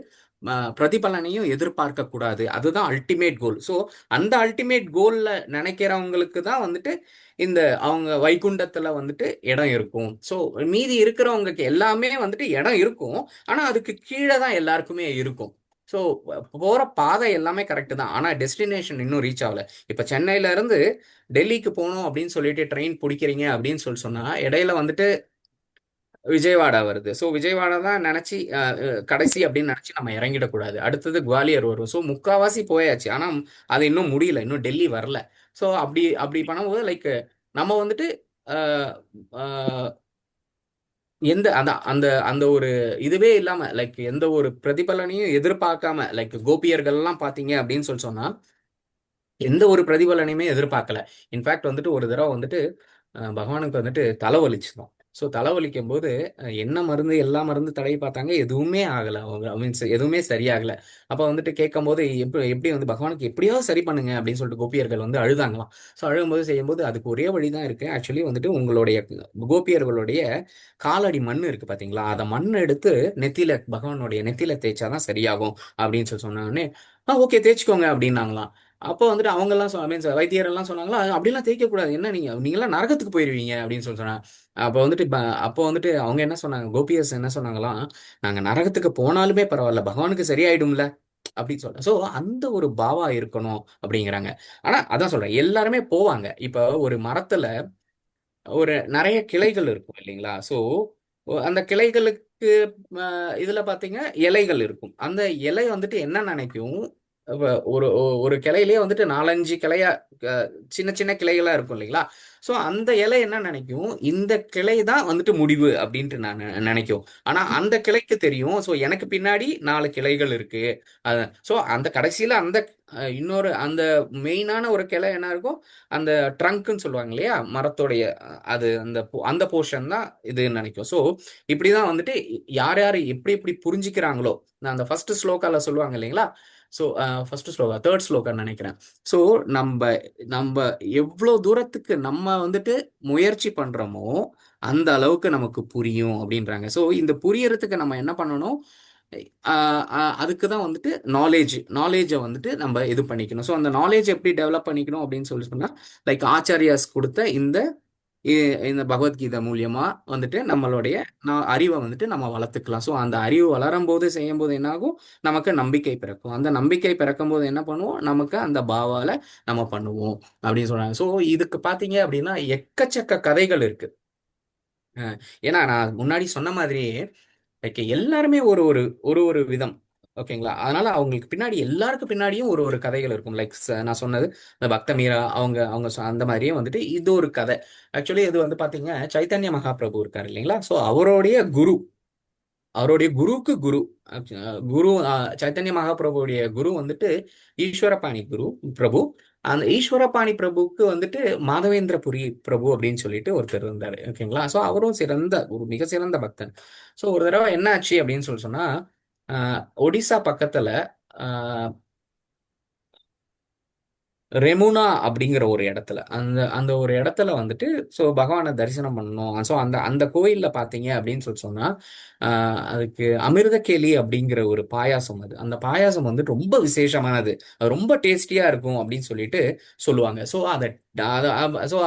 பிரதிபலனையும் எதிர்பார்க்க கூடாது. அதுதான் அல்டிமேட் கோல். ஸோ அந்த அல்டிமேட் கோல்ல நினைக்கிறவங்களுக்கு தான் வந்துட்டு இந்த அவங்க வைகுண்டத்துல வந்துட்டு இடம் இருக்கும். ஸோ மீதி இருக்கிறவங்களுக்கு எல்லாமே வந்துட்டு இடம் இருக்கும், ஆனா அதுக்கு கீழே தான் எல்லாருக்குமே இருக்கும். ஸோ போற பாதை எல்லாமே கரெக்ட் தான், ஆனா டெஸ்டினேஷன் இன்னும் ரீச் ஆகல. இப்ப சென்னையில இருந்து டெல்லிக்கு போகணும் அப்படின்னு சொல்லிட்டு ட்ரெயின் பிடிக்கிறீங்க அப்படின்னு சொன்னா இடையில வந்துட்டு விஜயவாடா வருது. ஸோ விஜயவாடா தான் நினைச்சு கடைசி அப்படின்னு நினைச்சு நம்ம இறங்கிடக்கூடாது. அடுத்தது குவாலியர் வரும். ஸோ முக்காவாசி போயாச்சு, ஆனா அது இன்னும் முடியல, இன்னும் டெல்லி வரல. ஸோ அப்படி அப்படி பண்ணும்போது லைக் நம்ம வந்துட்டு அஹ், அஹ், எந்த அந்த அந்த அந்த ஒரு இதுவே இல்லாம, லைக் எந்த ஒரு பிரதிபலனையும் எதிர்பார்க்காம, லைக் கோபியர்கள் எல்லாம் பாத்தீங்க அப்படின்னு சொன்னா எந்த ஒரு பிரதிபலனையுமே எதிர்பார்க்கல. இன்ஃபேக்ட் வந்துட்டு ஒரு தடவை வந்துட்டு பகவானுக்கு வந்துட்டு தலைவலிச்சுதான். ஸோ தலைவலிக்கும் போது என்ன மருந்து எல்லா மருந்து தடவி பார்த்தாங்க, எதுவுமே ஆகலை. அவங்க மீன்ஸ் எதுவுமே சரியாகல. அப்போ வந்துட்டு கேட்கும் போது எப்படி எப்படி வந்து பகவானுக்கு எப்படியாவது சரி பண்ணுங்க அப்படின்னு சொல்லிட்டு கோபியர்கள் வந்து அழுதாங்களாம். ஸோ அழுகும்போது செய்யும்போது அதுக்கு ஒரே வழிதான் இருக்கு. ஆக்சுவலி வந்துட்டு உங்களுடைய கோபியர்களுடைய காலடி மண் இருக்கு பாத்தீங்களா, அதை மண் எடுத்து நெத்தியில பகவானுடைய நெத்தியில தேய்ச்சாதான் சரியாகும் அப்படின்னு சொல்லி சொன்னோடனே ஓகே தேய்ச்சிக்கோங்க அப்படின்னாங்களாம். அப்போ வந்துட்டு அவங்க எல்லாம் மீன்ஸ் வைத்தியர் எல்லாம் சொன்னாங்களா, அப்படிலாம் தேய்க்க கூடாது, என்ன நீங்களாம் நரகத்துக்கு போயிருவீங்க அப்படின்னு சொல்லி சொன்னாங்க. அப்போ வந்துட்டு அவங்க என்ன சொன்னாங்க, கோபியஸ் என்ன சொன்னாங்களாம், நாங்க நரகத்துக்கு போனாலுமே பரவாயில்ல, பகவானுக்கு சரியாயிடும்ல அப்படின்னு சொல்றேன். ஸோ அந்த ஒரு பாவா இருக்கணும் அப்படிங்கிறாங்க. ஆனா அதான் சொல்றேன், எல்லாருமே போவாங்க. இப்போ ஒரு மரத்துல ஒரு நிறைய கிளைகள் இருக்கும் இல்லைங்களா. ஸோ அந்த கிளைகளுக்கு இதுல பாத்தீங்க இலைகள் இருக்கும். அந்த இலை வந்துட்டு என்ன நினைக்கும், அப்ப ஒரு கிளையிலேயே வந்துட்டு 4-5 கிளையா, சின்ன சின்ன கிளைகளா இருக்கும் இல்லைங்களா? ஸோ அந்த இலை என்ன நினைக்கும், இந்த கிளை தான் வந்துட்டு முடிவு அப்படின்ட்டு நான் நினைக்கும். ஆனா அந்த கிளைக்கு தெரியும், ஸோ எனக்கு பின்னாடி 4 கிளைகள் இருக்கு. ஸோ அந்த கடைசியில அந்த இன்னொரு அந்த மெயினான ஒரு கிளை என்ன இருக்கும், அந்த ட்ரங்க்னு சொல்லுவாங்க இல்லையா, மரத்தோடைய அது அந்த போர்ஷன் தான் இதுன்னு நினைக்கும். ஸோ இப்படிதான் வந்துட்டு யார் யார் எப்படி எப்படி புரிஞ்சுக்கிறாங்களோ, நான் அந்த ஃபர்ஸ்ட் ஸ்லோகால சொல்லுவாங்க இல்லைங்களா. ஸோ ஃபர்ஸ்ட் ஸ்லோகா, தேர்ட் ஸ்லோகான்னு நினைக்கிறேன். ஸோ நம்ம நம்ம எவ்வளோ தூரத்துக்கு நம்ம வந்துட்டு முயற்சி பண்றோமோ அந்த அளவுக்கு நமக்கு புரியும் அப்படின்றாங்க. ஸோ இந்த புரியறதுக்கு நம்ம என்ன பண்ணணும், அதுக்கு தான் வந்துட்டு நாலேஜை வந்துட்டு நம்ம இது பண்ணிக்கணும். ஸோ அந்த நாலேஜ் எப்படி டெவலப் பண்ணிக்கணும் அப்படின்னு சொல்லி சொன்னா, லைக் ஆச்சாரியாஸ் கொடுத்த இந்த பகவத்கீதை மூலியமா வந்துட்டு நம்மளுடைய அறிவை வந்துட்டு நம்ம வளர்த்துக்கலாம். ஸோ அந்த அறிவு வளரும் போது செய்யும் போது என்ன ஆகும், நமக்கு நம்பிக்கை பிறக்கும். அந்த நம்பிக்கை பிறக்கும் போது என்ன பண்ணுவோம், நமக்கு அந்த பாவால நம்ம பண்ணுவோம் அப்படின்னு சொல்றாங்க. ஸோ இதுக்கு பாத்தீங்க அப்படின்னா எக்கச்சக்க கதைகள் இருக்கு. ஏன்னா நான் முன்னாடி சொன்ன மாதிரியே லைக் எல்லாருமே ஒரு ஒரு ஒரு ஒரு விதம், ஓகேங்களா? அதனால அவங்களுக்கு பின்னாடி எல்லாருக்கு பின்னாடியும் ஒரு ஒரு கதைகள் இருக்கும். லைக் நான் சொன்னது இந்த பக்த மீரா, அவங்க அவங்க அந்த மாதிரியே வந்துட்டு இது ஒரு கதை. ஆக்சுவலி இது வந்து பாத்தீங்க, சைத்தன்ய மகாபிரபு இருக்காரு இல்லைங்களா? ஸோ அவருடைய குருக்கு குரு சைத்தன்ய மகாபிரபுடைய குரு வந்துட்டு ஈஸ்வரபாணி பிரபு. அந்த ஈஸ்வரபாணி பிரபுக்கு வந்துட்டு மாதவேந்திரபுரி பிரபு அப்படின்னு சொல்லிட்டு ஒருத்தர் இருந்தாரு, ஓகேங்களா? ஸோ அவரும் ஒரு மிக சிறந்த பக்தன். ஸோ ஒரு தடவை என்ன ஆச்சு அப்படின்னு சொன்னா, ஒடிசா பக்கத்துல ரெமுனா அப்படிங்கிற ஒரு இடத்துல, அந்த அந்த ஒரு இடத்துல வந்துட்டு ஸோ பகவானை தரிசனம் பண்ணணும். ஸோ அந்த அந்த கோயில்ல பாத்தீங்க அப்படின்னு சொன்னா, அதுக்கு அமிர்தகேலி அப்படிங்கிற ஒரு பாயாசம், அந்த பாயாசம் வந்து ரொம்ப விசேஷமானது, அது ரொம்ப டேஸ்டியா இருக்கும் அப்படின்னு சொல்லிட்டு சொல்லுவாங்க. ஸோ அதை ஸோ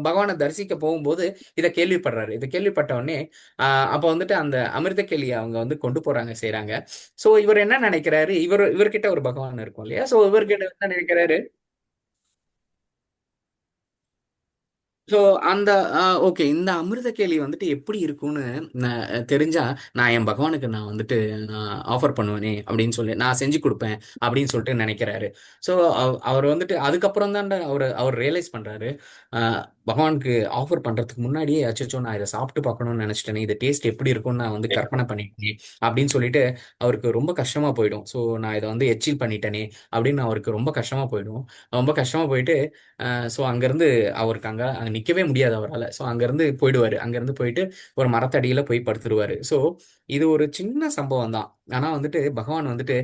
பகவானை தரிசிக்க போகும்போது இதை கேள்விப்படுறாரு. இதை கேள்விப்பட்ட உடனே அப்போ வந்துட்டு அந்த அமிர்தகேலியை அவங்க வந்து கொண்டு போறாங்க, செய்றாங்க. ஸோ இவர் என்ன நினைக்கிறாரு, இவர்கிட்ட ஒரு பகவான் இருக்கும் இல்லையா? ஸோ இவர்கிட்ட என்ன நினைக்கிறாரு, ஸோ அந்த ஓகே, இந்த அமிர்தகேலி வந்துட்டு எப்படி இருக்கும்னு தெரிஞ்சா நான் என் பகவானுக்கு நான் வந்துட்டு ஆஃபர் பண்ணுவேனே அப்படின்னு சொல்லி நான் செஞ்சு கொடுப்பேன் அப்படின்னு சொல்லிட்டு நினைக்கிறாரு. ஸோ அவர் வந்துட்டு அதுக்கப்புறம் தான் அவர் ரியலைஸ் பண்றாரு, பகவானுக்கு ஆஃபர் பண்றதுக்கு முன்னாடியே அச்சோ நான் இதை சாப்பிட்டு பார்க்கணும்னு நினைச்சிட்டேனே, இது டேஸ்ட் எப்படி இருக்கும்னு நான் வந்து கற்பனை பண்ணிட்டேன் அப்படின்னு சொல்லிட்டு அவருக்கு ரொம்ப கஷ்டமா போயிடும். ஸோ நான் இதை வந்து எச்சில் பண்ணிட்டேனே அப்படின்னு அவருக்கு ரொம்ப கஷ்டமா போயிடும். ரொம்ப கஷ்டமா போயிட்டு ஸோ அங்கேருந்து அவருக்கு அங்கே நிற்கவே முடியாது அவரால். ஸோ அங்கேருந்து போயிடுவார். அங்கேருந்து போயிட்டு ஒரு மரத்தடியில் போய் படுத்துருவார். ஸோ இது ஒரு சின்ன சம்பவம் தான். ஆனால் வந்துட்டு பகவான் வந்துட்டு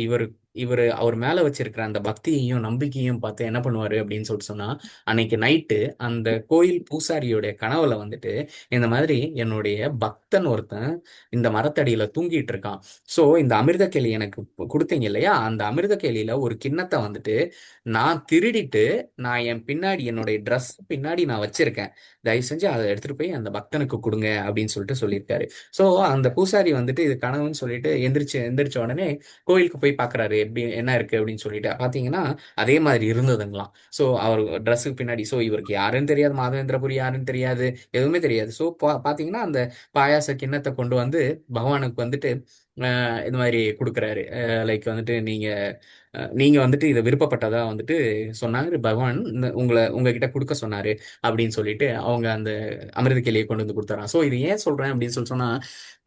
இவர் இவர் அவர் மேலே வச்சிருக்கிற அந்த பக்தியையும் நம்பிக்கையும் பார்த்து என்ன பண்ணுவார் அப்படின்னு சொல்லிட்டு சொன்னால், அன்னைக்கு நைட்டு அந்த கோயில் பூசாரியோடைய கனவுல வந்துட்டு இந்த மாதிரி என்னுடைய பக்தன் ஒருத்தன் இந்த மரத்தடியில் தூங்கிட்டு இருக்கான். ஸோ இந்த அமிர்தகேலி எனக்கு கொடுத்தீங்க இல்லையா, அந்த அமிர்தகேலியில் ஒரு கிண்ணத்தை வந்துட்டு நான் திருடிட்டு நான் என் பின்னாடி என்னுடைய ட்ரெஸ் பின்னாடி நான் வச்சிருக்கேன், தயவு செஞ்சு அதை எடுத்துட்டு போய் அந்த பக்தனுக்கு கொடுங்க அப்படின்னு சொல்லிட்டு சொல்லியிருக்காரு. ஸோ அந்த பூசாரி வந்துட்டு இது கனவுன்னு சொல்லிட்டு எந்திரிச்ச உடனே கோயிலுக்கு போய் பாக்குறாரு எப்படி என்ன இருக்கு அப்படின்னு சொல்லிட்டு. பாத்தீங்கன்னா அதே மாதிரி இருந்ததுங்களாம். ஸோ அவர் ட்ரெஸ்ஸுக்கு பின்னாடி, ஸோ இவருக்கு யாருன்னு தெரியாது, மாதவேந்திரபுரி யாருன்னு தெரியாது, எதுவுமே தெரியாது. ஸோ பாத்தீங்கன்னா அந்த பாயாச கிண்ணத்தை கொண்டு வந்து பகவானுக்கு வந்துட்டு இது மாதிரி கொடுக்குறாரு. லைக் வந்துட்டு நீங்க வந்துட்டு இதை விருப்பப்பட்டதா வந்துட்டு சொன்னாரு பகவான், உங்ககிட்ட கொடுக்க சொன்னாரு அப்படின்னு சொல்லிட்டு அவங்க அந்த அமிர்தகேலியை கொண்டு வந்து கொடுத்தாராம். ஸோ இது ஏன் சொல்றேன் அப்படின்னு சொல்லி சொன்னா,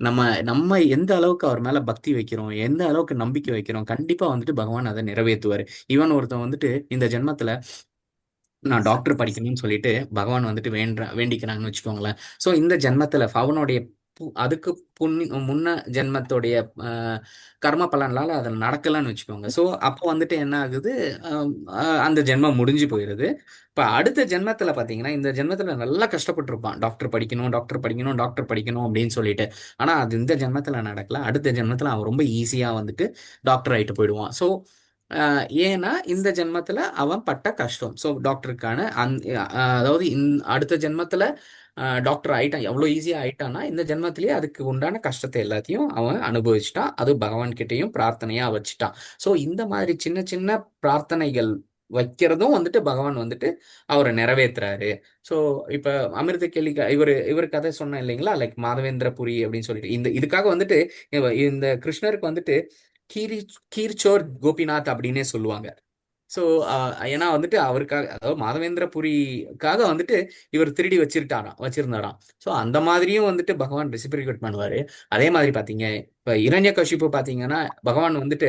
நம்ம நம்ம எந்த அளவுக்கு அவர் மேல பக்தி வைக்கிறோம், எந்த அளவுக்கு நம்பிக்கை வைக்கிறோம், கண்டிப்பா வந்துட்டு பகவான் அதை நிறைவேற்றுவாரு. இவன் ஒருத்தன் வந்துட்டு இந்த ஜென்மத்துல நான் டாக்டர் படிக்கணும்னு சொல்லிட்டு பகவான் வந்துட்டு வேண்டிக்கிறாங்கன்னு வச்சுக்கோங்களேன். ஸோ இந்த ஜென்மத்துல அவனுடைய அதுக்கு முன்ன ஜென்மத்துடைய கர்ம பலனால அதில் நடக்கலன்னு வச்சுக்கோங்க. ஸோ அப்போ வந்துட்டு என்ன ஆகுது, அந்த ஜென்மம் முடிஞ்சு போயிடுது. இப்போ அடுத்த ஜென்மத்துல பார்த்தீங்கன்னா, இந்த ஜென்மத்துல நல்லா கஷ்டப்பட்டிருப்பான், டாக்டர் படிக்கணும் டாக்டர் படிக்கணும் டாக்டர் படிக்கணும் அப்படின்னு சொல்லிட்டு. ஆனால் அது இந்த ஜென்மத்துல நடக்கல. அடுத்த ஜென்மத்துல அவன் ரொம்ப ஈஸியா வந்துட்டு டாக்டர் ஆயிட்டு போயிடுவான். ஸோ ஏன்னா இந்த ஜென்மத்துல அவன் பட்ட கஷ்டம். ஸோ டாக்டருக்கான அதாவது அடுத்த ஜென்மத்துல டாக்டர் ஆயிட்டான், எவ்வளோ ஈஸியா ஆயிட்டான்னா இந்த ஜென்மத்திலேயே அதுக்கு உண்டான கஷ்டத்தை எல்லாத்தையும் அவன் அனுபவிச்சுட்டான். அது பகவான் கிட்டையும் பிரார்த்தனையா வச்சுட்டான். ஸோ இந்த மாதிரி சின்ன சின்ன பிரார்த்தனைகள் வைக்கிறதும் வந்துட்டு பகவான் வந்துட்டு அவரை நிறைவேத்துறாரு. ஸோ இப்ப அமிர்த கேலி இவர் கதை சொன்னேன் இல்லைங்களா, லைக் மாதவேந்திரபுரி அப்படின்னு சொல்லிட்டு இதுக்காக வந்துட்டு இந்த கிருஷ்ணருக்கு வந்துட்டு கீரி கீர்ச்சோர் கோபிநாத் அப்படின்னே சொல்லுவாங்க. ஸோ ஏன்னா வந்துட்டு அவருக்காக, அதாவது மாதவேந்திரபுரிக்காக வந்துட்டு இவர் திருடி வச்சிருந்தாராம். ஸோ அந்த மாதிரியும் வந்துட்டு பகவான் ரெசிப்ரிகேட் பண்ணுவாரு. அதே மாதிரி பாத்தீங்க, இப்ப இரண்யகசிப்பு பாத்தீங்கன்னா பகவான் வந்துட்டு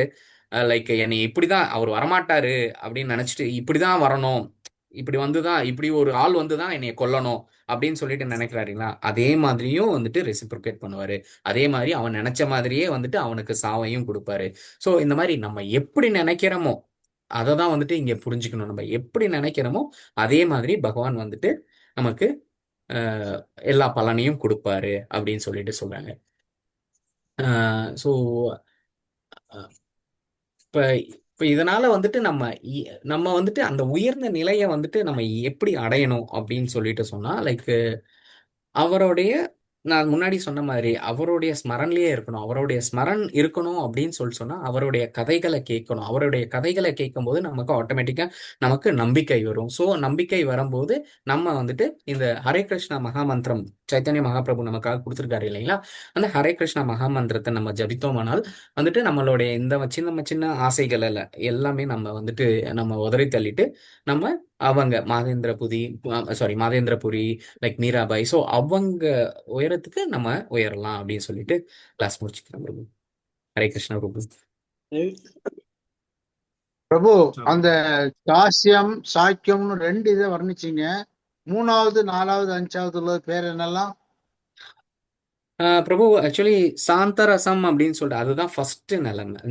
லைக் என்னை இப்படிதான் அவர் வரமாட்டாரு அப்படின்னு நினைச்சிட்டு இப்படிதான் வரணும், இப்படி வந்துதான், இப்படி ஒரு ஆள் வந்துதான் என்னைய கொல்லணும் அப்படின்னு சொல்லிட்டு நினைக்கிறாருங்களா, அதே மாதிரியும் வந்துட்டு ரெசிப்ரிகேட் பண்ணுவாரு. அதே மாதிரி அவன் நினைச்ச மாதிரியே வந்துட்டு அவனுக்கு சாவையும் கொடுப்பாரு. ஸோ இந்த மாதிரி நம்ம எப்படி நினைக்கிறோமோ அதை தான் வந்துட்டு இங்க புரிஞ்சுக்கணும். நம்ம எப்படி நினைக்கிறோமோ அதே மாதிரி பகவான் வந்துட்டு நமக்கு எல்லா பலனையும் கொடுப்பாரு அப்படின்னு சொல்லிட்டு சொல்றாங்க. ஸோ இப்ப இப்ப இதனால வந்துட்டு நம்ம வந்துட்டு அந்த உயர்ந்த நிலையை வந்துட்டு நம்ம எப்படி அடையணும் அப்படின்னு சொல்லிட்டு சொன்னா, லைக் அவருடைய, நான் முன்னாடி சொன்ன மாதிரி அவருடைய ஸ்மரன்லயே இருக்கணும். அவருடைய ஸ்மரன் இருக்கணும் அப்படின்னு சொன்னா அவருடைய கதைகளை கேட்கணும். அவருடைய கதைகளை கேட்கும்போது நமக்கு ஆட்டோமேட்டிக்கா நமக்கு நம்பிக்கை வரும். ஸோ நம்பிக்கை வரும்போது நம்ம வந்துட்டு இந்த ஹரே கிருஷ்ணா மகாமந்திரம் சைத்தன்ய மகாபிரபு நமக்காக கொடுத்துருக்காரு இல்லைங்களா, அந்த ஹரே கிருஷ்ணா மகாமந்திரத்தை நம்ம ஜபித்தோமானால் வந்துட்டு நம்மளுடைய இந்த சின்ன சின்ன ஆசைகள் எல்லாமே நம்ம வந்துட்டு நம்ம உதறி தள்ளிட்டு நம்ம மாதேந்திரபுரி லைக் மீராபாய், ஸோ அவங்க உயரத்துக்கு நம்ம உயரலாம் அப்படின்னு சொல்லிட்டு கிளாஸ் முடிச்சுக்கிறோம் பிரபு. ஹரே கிருஷ்ணா பிரபு. பிரபு, அந்த சாஸ்யம் சாக்கியம்னு 2 இதை வர்ணிச்சீங்க. 3வது 4வது 5வது உள்ள பேர் என்னெல்லாம்? பிரபு ஆக்சுவலி சாந்தரசம் அப்படின்னு சொல்லிட்டு அதுதான் ஃபர்ஸ்ட்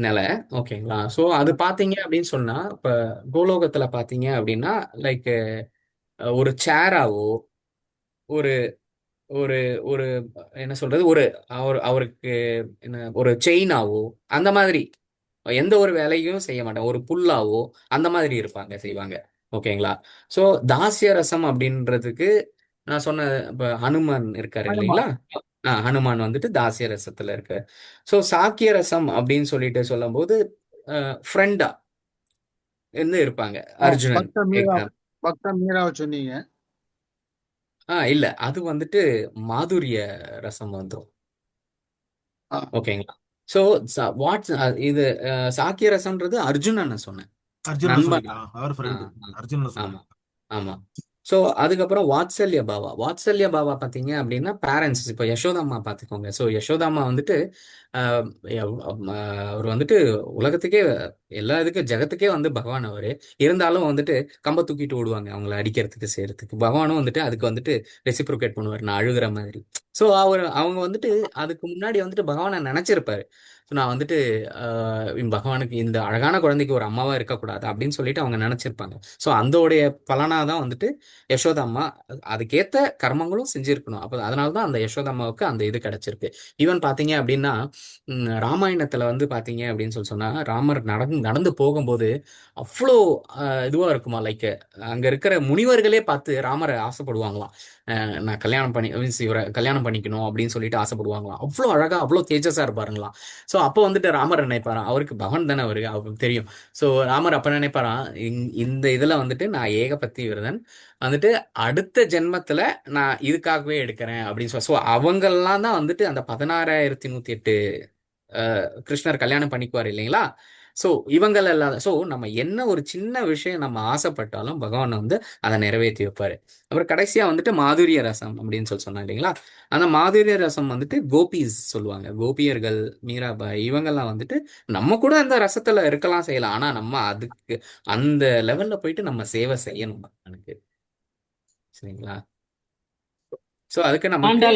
நிலை. ஓகேங்களா. ஸோ அது பாத்தீங்க அப்படின்னு சொன்னா, இப்ப கோலோகத்துல பாத்தீங்க அப்படின்னா லைக் ஒரு சேராவோ ஒரு ஒரு ஒரு என்ன சொல்றது, அவருக்கு என்ன ஒரு செயினாவோ அந்த மாதிரி எந்த ஒரு வேலையும் செய்ய மாட்டாங்க. ஒரு புல்லாவோ அந்த மாதிரி செய்வாங்க. ஓகேங்களா. ஸோ தாசிய ரசம் அப்படின்றதுக்கு நான் சொன்ன இப்ப ஹனுமான் இருக்காரு இல்லைங்களா, ஹனுமான் வந்துட்டு தாசிய ரசத்துல இருக்கு. ஸோ சாக்கிய ரசம் அப்படின்னு சொல்லிட்டு சொல்லும் போது ஃப்ரெண்டா இருந்து இருப்பாங்க. அர்ஜுனன் எக்ஸாம். பக்த மீராவை சொன்னீங்க. இல்ல, அது வந்துட்டு மாதுரிய ரசம் வந்துடும். ஓகேங்களா. ஸோ வாட்ஸ் இது சாக்கிய ரசம்ன்றது அர்ஜுனன் சொன்னேன், நண்பன். ஆமா ஆமா. ஸோ அதுக்கப்புறம் வாத்சல்ய பாவா பார்த்தீங்க அப்படின்னா பேரண்ட்ஸ். இப்போ யசோதாம்மா பார்த்துக்கோங்க. ஸோ யசோதாம்மா வந்துட்டு அவர் வந்துட்டு உலகத்துக்கே எல்லா இதுக்கும் ஜெகத்துக்கே வந்து பகவான் அவரு இருந்தாலும் வந்துட்டு கம்ப தூக்கிட்டு ஓடுவாங்க அவங்கள அடிக்கிறதுக்கு செய்யறதுக்கு. பகவானும் வந்துட்டு அதுக்கு வந்துட்டு ரெசிப்ரோகேட் பண்ணுவார், நான் அழுகிற மாதிரி. ஸோ அவங்க வந்துட்டு அதுக்கு முன்னாடி வந்துட்டு பகவானை நினைச்சிருப்பாரு, நான் வந்துட்டு பகவானுக்கு இந்த அழகான குழந்தைக்கு ஒரு அம்மாவா இருக்கக்கூடாது அப்படின்னு சொல்லிட்டு அவங்க நினைச்சிருப்பாங்க. ஸோ அந்தோடைய பலனாதான் வந்துட்டு யசோதாம்மா அதுக்கேத்த கர்மங்களும் செஞ்சிருக்கணும். அப்போ அதனாலதான் அந்த யசோதாம்மாவுக்கு அந்த இது கிடைச்சிருக்கு. ஈவன் பாத்தீங்க அப்படின்னா ராமாயணத்துல வந்து பாத்தீங்க அப்படின்னு சொன்னா ராமர் நடந்து போகும்போது அவ்வளோ இதுவா இருக்குமா, லைக் அங்க இருக்கிற முனிவர்களே பார்த்து ராமரை ஆசைப்படுவாங்களாம். நான் இவரை கல்யாணம் பண்ணிக்கணும் அப்படின்னு சொல்லிட்டு ஆசைப்படுவாங்களாம். அவ்வளோ அழகா அவ்வளோ தேஜஸா இருப்பாருங்களாம். ஸோ அப்போ வந்துட்டு ராமர் நினைப்பாராம், அவருக்கு பகவான் தானே அவருக்கு தெரியும். ஸோ ராமர் அப்ப நினைப்பாராம், இந்த இதுல வந்துட்டு நான் ஏகபத்தி விரதன் வந்துட்டு அடுத்த ஜென்மத்துல நான் இதுக்காகவே எடுக்கிறேன் அப்படின்னு சொல்லி. ஸோ அவங்கெல்லாம் தான் வந்துட்டு அந்த 16,108 கிருஷ்ணர் கல்யாணம் பண்ணிக்குவார் இல்லைங்களா. ஸோ இவங்கள் எல்லாம். ஸோ நம்ம என்ன ஒரு சின்ன விஷயம் நம்ம ஆசைப்பட்டாலும் பகவான் வந்து அதை நிறைவேற்றி வைப்பாரு. அப்புறம் கடைசியா வந்துட்டு மாதுரிய ரசம் அப்படின்னு சொன்னா இல்லைங்களா, அந்த மாதுரிய ரசம் வந்துட்டு கோபிஸ் சொல்லுவாங்க. கோபியர்கள், மீராபாய், இவங்கெல்லாம் வந்துட்டு நம்ம கூட அந்த ரசத்துல இருக்கலாம் செய்யலாம். ஆனா நம்ம அதுக்கு அந்த லெவல்ல போயிட்டு நம்ம சேவை செய்யணும் பகவானுக்கு. சரிங்களா. சோ அதுக்கு நமக்கு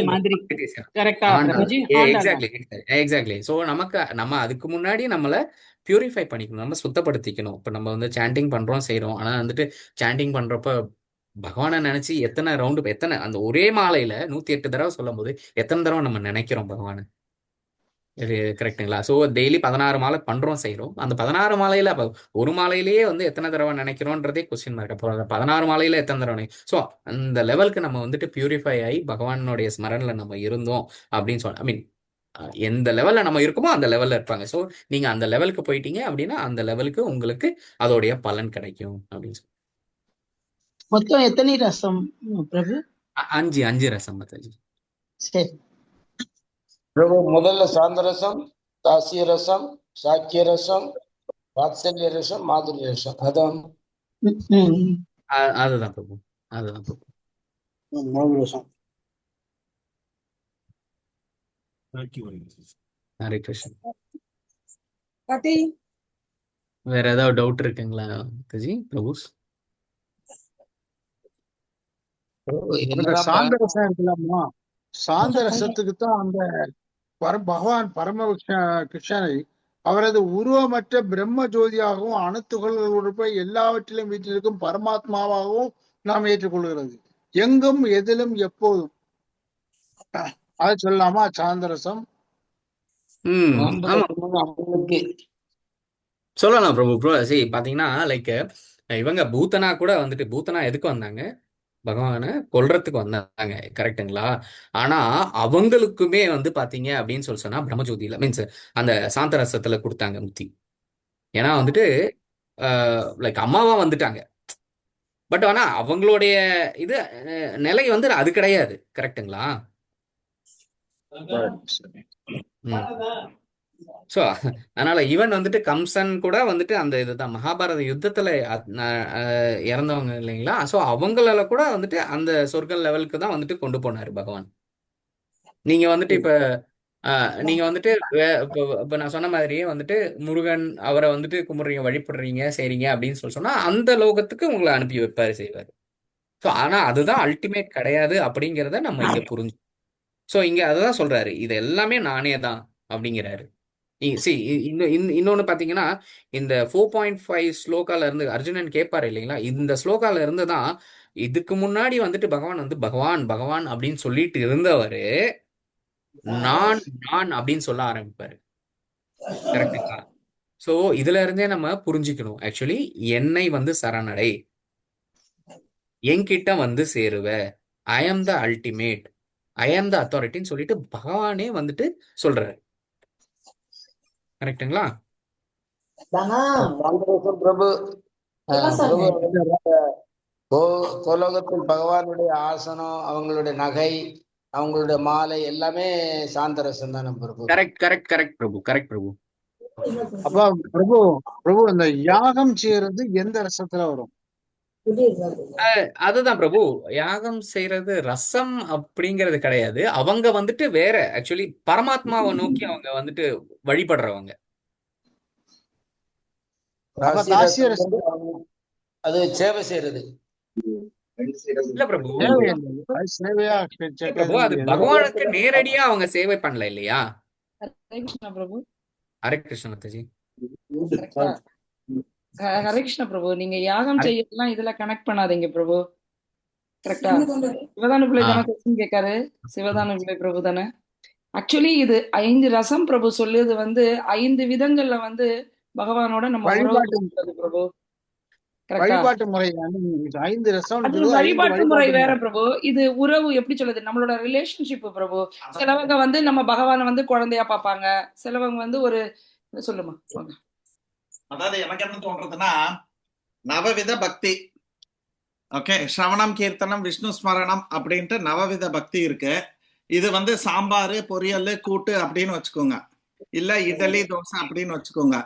எக்ஸாக்ட்லி. சோ நம்ம அதுக்கு முன்னாடி நம்மள பியூரிஃபை பண்ணிக்கணும், நம்ம சுத்தப்படுத்திக்கணும். இப்ப நம்ம வந்து சாண்டிங் பண்றோம் செய்யறோம், ஆனா வந்துட்டு சாண்டிங் பண்றப்ப பகவானை நினைச்சு எத்தனை அந்த ஒரே மாலையில 108 தடவை சொல்லும் போது எத்தனை தடவை நம்ம நினைக்கிறோம் பகவானை. இது கரெக்டுங்களா. ஸோ டெய்லி 16 மாலை பண்றோம் செய்யறோம். அந்த 16 மாலையில ஒரு மாலையிலேயே வந்து எத்தனை தடவை நினைக்கிறோன்றதே கொஸ்டின் மார்க். அப்போ 16 மாலையில எத்தனை தடவை ஸோ அந்த லெவலுக்கு நம்ம வந்துட்டு பியூரிஃபை ஆகி பகவானுடைய ஸ்மரன்ல நம்ம இருந்தோம் அப்படின்னு ஐ மீன் எந்த லெவல்ல நம்ம இருக்கோமோ அந்த லெவல்ல இருப்பாங்க. ஸோ நீங்க அந்த லெவலுக்கு போயிட்டீங்க அப்படின்னா அந்த லெவலுக்கு உங்களுக்கு அதோடைய பலன் கிடைக்கும் அப்படின்னு சொல்லி மொத்தம் எத்தனை ரசம் பிரபு? 5 ரசம் மாதாஜி. சரி பிரபு முதல்ல சாந்த ரசம், தாசிய ரசம், சாக்கிய ரசம், வாத்சல்ய ரசம், மாதுரிய ரசம். அதான் அதுதான் பிரபு, அதுதான் பிரபு. 3 ரசம். ஹரே கிருஷ்ணன். வேற ஏதாவது டவுட் இருக்குங்களா மாதாஜி பிரபுஸ்? அந்த சாந்த ரசம் இருக்கலாமா? சாந்த ரசத்துக்கு தான் அந்த பகவான் கிருஷ்ணனை அவரது உருவமற்ற பிரம்ம ஜோதியாகவும் அனைத்து துகள்களோடு எல்லாவற்றிலும் வீட்டிலிருக்கும் பரமாத்மாவாகவும் நாம் ஏற்றுக்கொள்கிறது. எங்கும் எதிலும் எப்போதும். அது சொல்லலாமா சாந்தரசம்? சொல்லலாம் பிரபு. சரி பாத்தீங்கன்னா லைக் இவங்க பூத்தனா கூட வந்துட்டு, பூத்தனா எதுக்கு வந்தாங்க? பகவானை கொல்றதுக்கு வந்தாங்க, கரெக்டுங்களா? ஆனா அவங்களுக்குமே வந்து பாத்தீங்க அப்படின்னு சொல்லி சொன்னா பிரம்மஜோதியில மீன்ஸ் அந்த சாந்த ரசத்துல கொடுத்தாங்க முக்தி. ஏன்னா வந்துட்டு லைக் அம்மாவா வந்துட்டாங்க. பட் ஆனா அவங்களுடைய இது நிலை வந்து அது கிடையாது, கரெக்டுங்களா? ஸோ அதனால ஈவன் வந்துட்டு கம்சன் கூட வந்துட்டு அந்த இதுதான் மகாபாரத யுத்தத்துல இறந்தவங்க இல்லைங்களா? ஸோ அவங்களால கூட வந்துட்டு அந்த சொர்க்க லெவலுக்கு தான் வந்துட்டு கொண்டு போனாரு பகவான். நீங்க வந்துட்டு இப்ப நீங்க வந்துட்டு இப்ப நான் சொன்ன மாதிரியே வந்துட்டு முருகன் அவரை வந்துட்டு கும்பிடுறீங்க, வழிபடுறீங்க, செய்றீங்க அப்படின்னு சொல்லி சொன்னா அந்த லோகத்துக்கு உங்களை அனுப்பி வைப்பாரு, செய்வாரு. ஸோ ஆனா அதுதான் அல்டிமேட் கிடையாது அப்படிங்கிறத நம்ம இங்க புரிஞ்சு. ஸோ இங்க அதுதான் சொல்றாரு, இது எல்லாமே நானே தான் அப்படிங்கிறாரு. இன்னொன்னு பாத்தீங்கன்னா இந்த 4.5 ஸ்லோகால இருந்து அர்ஜுனன் கேட்பாரு இல்லைங்களா? இந்த ஸ்லோகால இருந்து தான் இதுக்கு முன்னாடி வந்துட்டு பகவான் வந்து பகவான் பகவான் அப்படின்னு சொல்லிட்டு இருந்தவரு நான் நான் அப்படின்னு சொல்ல ஆரம்பிப்பாரு, கரெக்டுங்களா? சோ இதுல இருந்தே நம்ம புரிஞ்சுக்கணும், ஆக்சுவலி என்னை வந்து சரணடை, என்கிட்ட வந்து சேருவ, ஐ ஆம் த அல்டிமேட், ஐ ஆம் த அத்தாரிட்டின்னு சொல்லிட்டு பகவானே வந்துட்டு சொல்றாரு, கரெக்டுங்களா? பிரபு கோலோகத்தில் பகவானுடைய ஆசனம், அவங்களுடைய நகை, அவங்களுடைய மாலை எல்லாமே சாந்த ரசம் தானே பிரபு? கரெக்ட் கரெக்ட் கரெக்ட் பிரபு, கரெக்ட் பிரபு. அப்ப பிரபு இந்த யாகம் செய்யறது எந்த ரசத்துல வரும்? அதுதான் பிரபு, யாகம் செய்யறது ரசம் அப்படிங்கிறது கிடையாது. அவங்க வந்துட்டு வேற, ஆக்சுவலி பரமாத்மாவை நோக்கி அவங்க வந்துட்டு வழிபடுறவங்க. அது சேவை செய்யறது இல்ல பிரபு, பிரபு அது பகவானுக்கு நேரடியா அவங்க சேவை பண்ணல இல்லையா? ஹரே கிருஷ்ணா பிரபு. ஹரே கிருஷ்ண மாதாஜி. ஹரே கிருஷ்ண பிரபு, நீங்க யாகம் செய்யலாம் இதுல கனெக்ட் பண்ணாதீங்க பிரபு, கரெக்டா? சிவதானு பிள்ளை தானே கொஸ்டின் கேட்காரு? சிவதானு பிள்ளை பிரபு தானே? ஆக்சுவலி இது 5 ரசம் பிரபு சொல்லுது வந்து 5 விதங்கள்ல வந்து பகவானோட நம்ம உறவு பிரபு, வழிபாட்டு முறை 5 ரசம். அது வழிபாட்டு முறை வேற பிரபு, இது உறவு எப்படி சொல்லுது, நம்மளோட ரிலேஷன்ஷிப் பிரபு. சிலவங்க வந்து நம்ம பகவானை வந்து குழந்தையா பார்ப்பாங்க, சிலவங்க வந்து ஒரு சொல்லுமா. அதாவது எனக்கு என்ன தோன்றதுன்னா நவவித பக்தி, ஓகே, ஸ்ரவணம் கீர்த்தனம் விஷ்ணு ஸ்மரணம் அப்படின்ட்டு நவவித பக்தி இருக்கு. இது வந்து சாம்பார் பொரியல் கூட்டு அப்படின்னு வச்சுக்கோங்க, இல்ல இட்லி தோசை அப்படின்னு வச்சுக்கோங்க.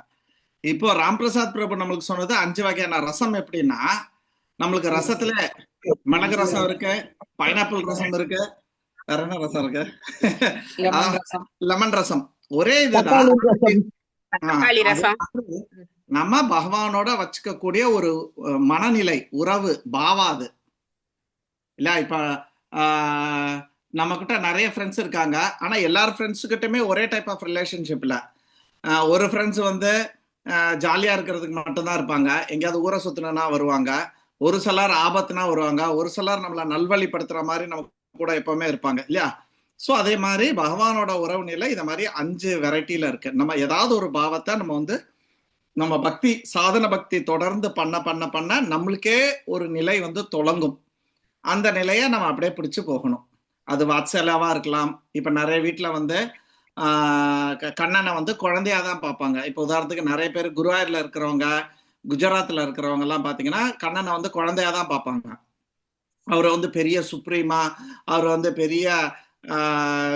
இப்போ ராம்பிரசாத் பிரபு நம்மளுக்கு சொன்னது 5 வகையான ரசம். எப்படின்னா நம்மளுக்கு ரசத்துல மிளகு ரசம் இருக்கு, பைனாப்பிள் ரசம் இருக்கு, வேற என்ன ரசம் இருக்கு, லெமன் ரசம். ஒரே இதுதான் நம்ம பகவானோட வச்சுக்கக்கூடிய ஒரு மனநிலை, உறவு, பாவாது இல்ல. இப்ப நம்ம கிட்ட நிறைய ஃப்ரெண்ட்ஸ் இருக்காங்க, ஆனா எல்லாரும் ஃப்ரெண்ட்ஸு கிட்டயுமே ஒரே டைப் ஆஃப் ரிலேஷன்ஷிப்ல. ஒரு ஃப்ரெண்ட்ஸ் வந்து ஜாலியா இருக்கிறதுக்கு மட்டும்தான் இருப்பாங்க, எங்கேயாவது ஊரை சுத்தினா வருவாங்க, ஒரு சிலர் ஆபத்துனா வருவாங்க, ஒரு சிலர் நம்மளை நல்வழிப்படுத்துற மாதிரி நம்ம கூட எப்பவுமே இருப்பாங்க இல்லையா? ஸோ அதே மாதிரி பகவானோட உறவு நிலை இந்த மாதிரி 5 வெரைட்டியில இருக்கு. நம்ம ஏதாவது ஒரு பாவத்தை நம்ம வந்து நம்ம பக்தி சாதன பக்தி தொடர்ந்து பண்ண பண்ண பண்ண நம்மளுக்கே ஒரு நிலை வந்து தொடங்கும். அந்த நிலையை நம்ம அப்படியே பிடிச்சு போகணும். அது வாத்சல்யாவா இருக்கலாம். இப்ப நிறைய வீட்டுல வந்து கண்ணனை வந்து குழந்தையா தான் பார்ப்பாங்க. இப்போ உதாரணத்துக்கு நிறைய பேர் குருவாயூர்ல இருக்கிறவங்க, குஜராத்ல இருக்கிறவங்க எல்லாம் பாத்தீங்கன்னா கண்ணனை வந்து குழந்தையா தான் பார்ப்பாங்க. அவரை வந்து பெரிய சுப்ரீமா, அவர் வந்து பெரிய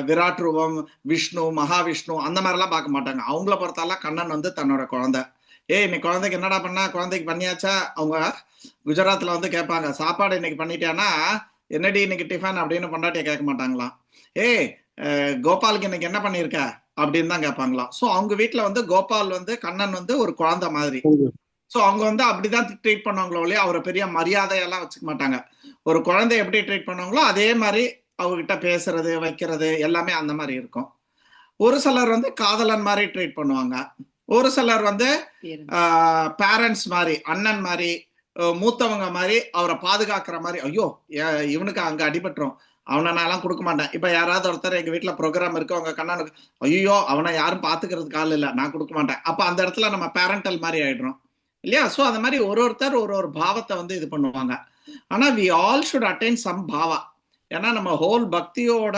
விராட் ரூபம், விஷ்ணு, மகாவிஷ்ணு அந்த மாதிரிலாம் பார்க்க மாட்டாங்க. அவங்கள பொறுத்தாலாம் கண்ணன் வந்து தன்னோட குழந்தை. இன்னைக்கு குழந்தைக்கு என்னடா பண்ணா, குழந்தைக்கு பண்ணியாச்சா? அவங்க குஜராத்ல வந்து கேட்பாங்க, சாப்பாடு இன்னைக்கு பண்ணிட்டியானா என்னடி இன்னைக்கு டிஃபன் அப்படின்னு பொண்டாட்டிய கேட்க மாட்டாங்களாம். கோபாலுக்கு இன்னைக்கு என்ன பண்ணிருக்க அப்படின்னு தான் கேட்பாங்களாம். ஸோ அவங்க வீட்டுல வந்து கோபால் வந்து கண்ணன் வந்து ஒரு குழந்தை மாதிரி. ஸோ அவங்க வந்து அப்படிதான் ட்ரீட் பண்ணுவாங்களோ இல்லையா, அவரை பெரிய மரியாதையெல்லாம் வச்சுக்க மாட்டாங்க. ஒரு குழந்தைய எப்படி ட்ரீட் பண்ணுவாங்களோ அதே மாதிரி அவங்ககிட்ட பேசுறது வைக்கிறது எல்லாமே அந்த மாதிரி இருக்கும். ஒரு சிலர் வந்து காதலன் மாதிரி ட்ரீட் பண்ணுவாங்க. ஒரு சிலர் வந்து பேரண்ட்ஸ் மாதிரி, அண்ணன் மாதிரி, மூத்தவங்க மாதிரி அவரை பாதுகாக்கிற மாதிரி. ஐயோ இவனுக்கு அங்க அடிபட்டுரும், அவனை நான்லாம் கொடுக்க மாட்டேன். இப்ப யாராவது ஒருத்தர் எங்க வீட்டுல ப்ரோக்ராம் இருக்கு, அவங்க கண்ணனுக்கு ஐயோ அவனை யாரும் பாத்துக்கிறதுக்கு ஆள் இல்லை, நான் கொடுக்க மாட்டேன். அப்ப அந்த இடத்துல நம்ம பேரண்டல் மாதிரி ஆயிடுறோம் இல்லையா? ஸோ அந்த மாதிரி ஒருத்தர் ஒரு பாவத்தை வந்து இது பண்ணுவாங்க. ஆனா we all should attain some பாவா. ஏன்னா நம்ம ஹோல் பக்தியோட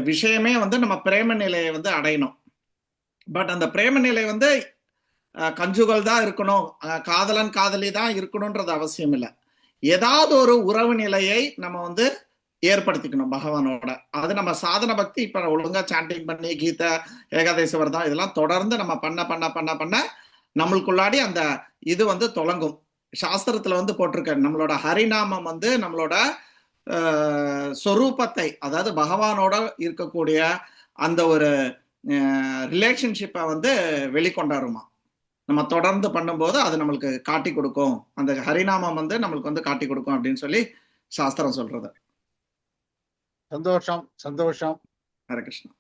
விஷயமே வந்து நம்ம பிரேம நிலையை வந்து அடையணும். பட் அந்த பிரேம நிலை வந்து கஞ்சுகள் தான் இருக்கணும், காதலன் காதலி தான் இருக்கணும்ன்றது அவசியம் இல்லை. ஏதாவது ஒரு உறவு நிலையை நம்ம வந்து ஏற்படுத்திக்கணும் பகவானோட. அது நம்ம சாதன பக்தி இப்ப ஒழுங்கா சாண்டிங் பண்ணி கீதை, ஏகாதசி விரதம் இதெல்லாம் தொடர்ந்து நம்ம பண்ண பண்ண பண்ண பண்ண நம்மளுக்குள்ளாடி அந்த இது வந்து தொடங்கும். சாஸ்திரத்துல வந்து போட்டிருக்க நம்மளோட ஹரிநாமம் வந்து நம்மளோட சொரூபத்தை, அதாவது பகவானோட இருக்கக்கூடிய அந்த ஒரு ரிலேஷன்ஷிப்பை வந்து வெளிக்கொண்டாருமா. நம்ம தொடர்ந்து பண்ணும்போது அது நம்மளுக்கு காட்டி கொடுக்கும், அந்த ஹரிநாமம் வந்து நம்மளுக்கு வந்து காட்டி கொடுக்கும் அப்படின்னு சொல்லி சாஸ்திரம் சொல்றது. சந்தோஷம் சந்தோஷம். ஹரே கிருஷ்ணா.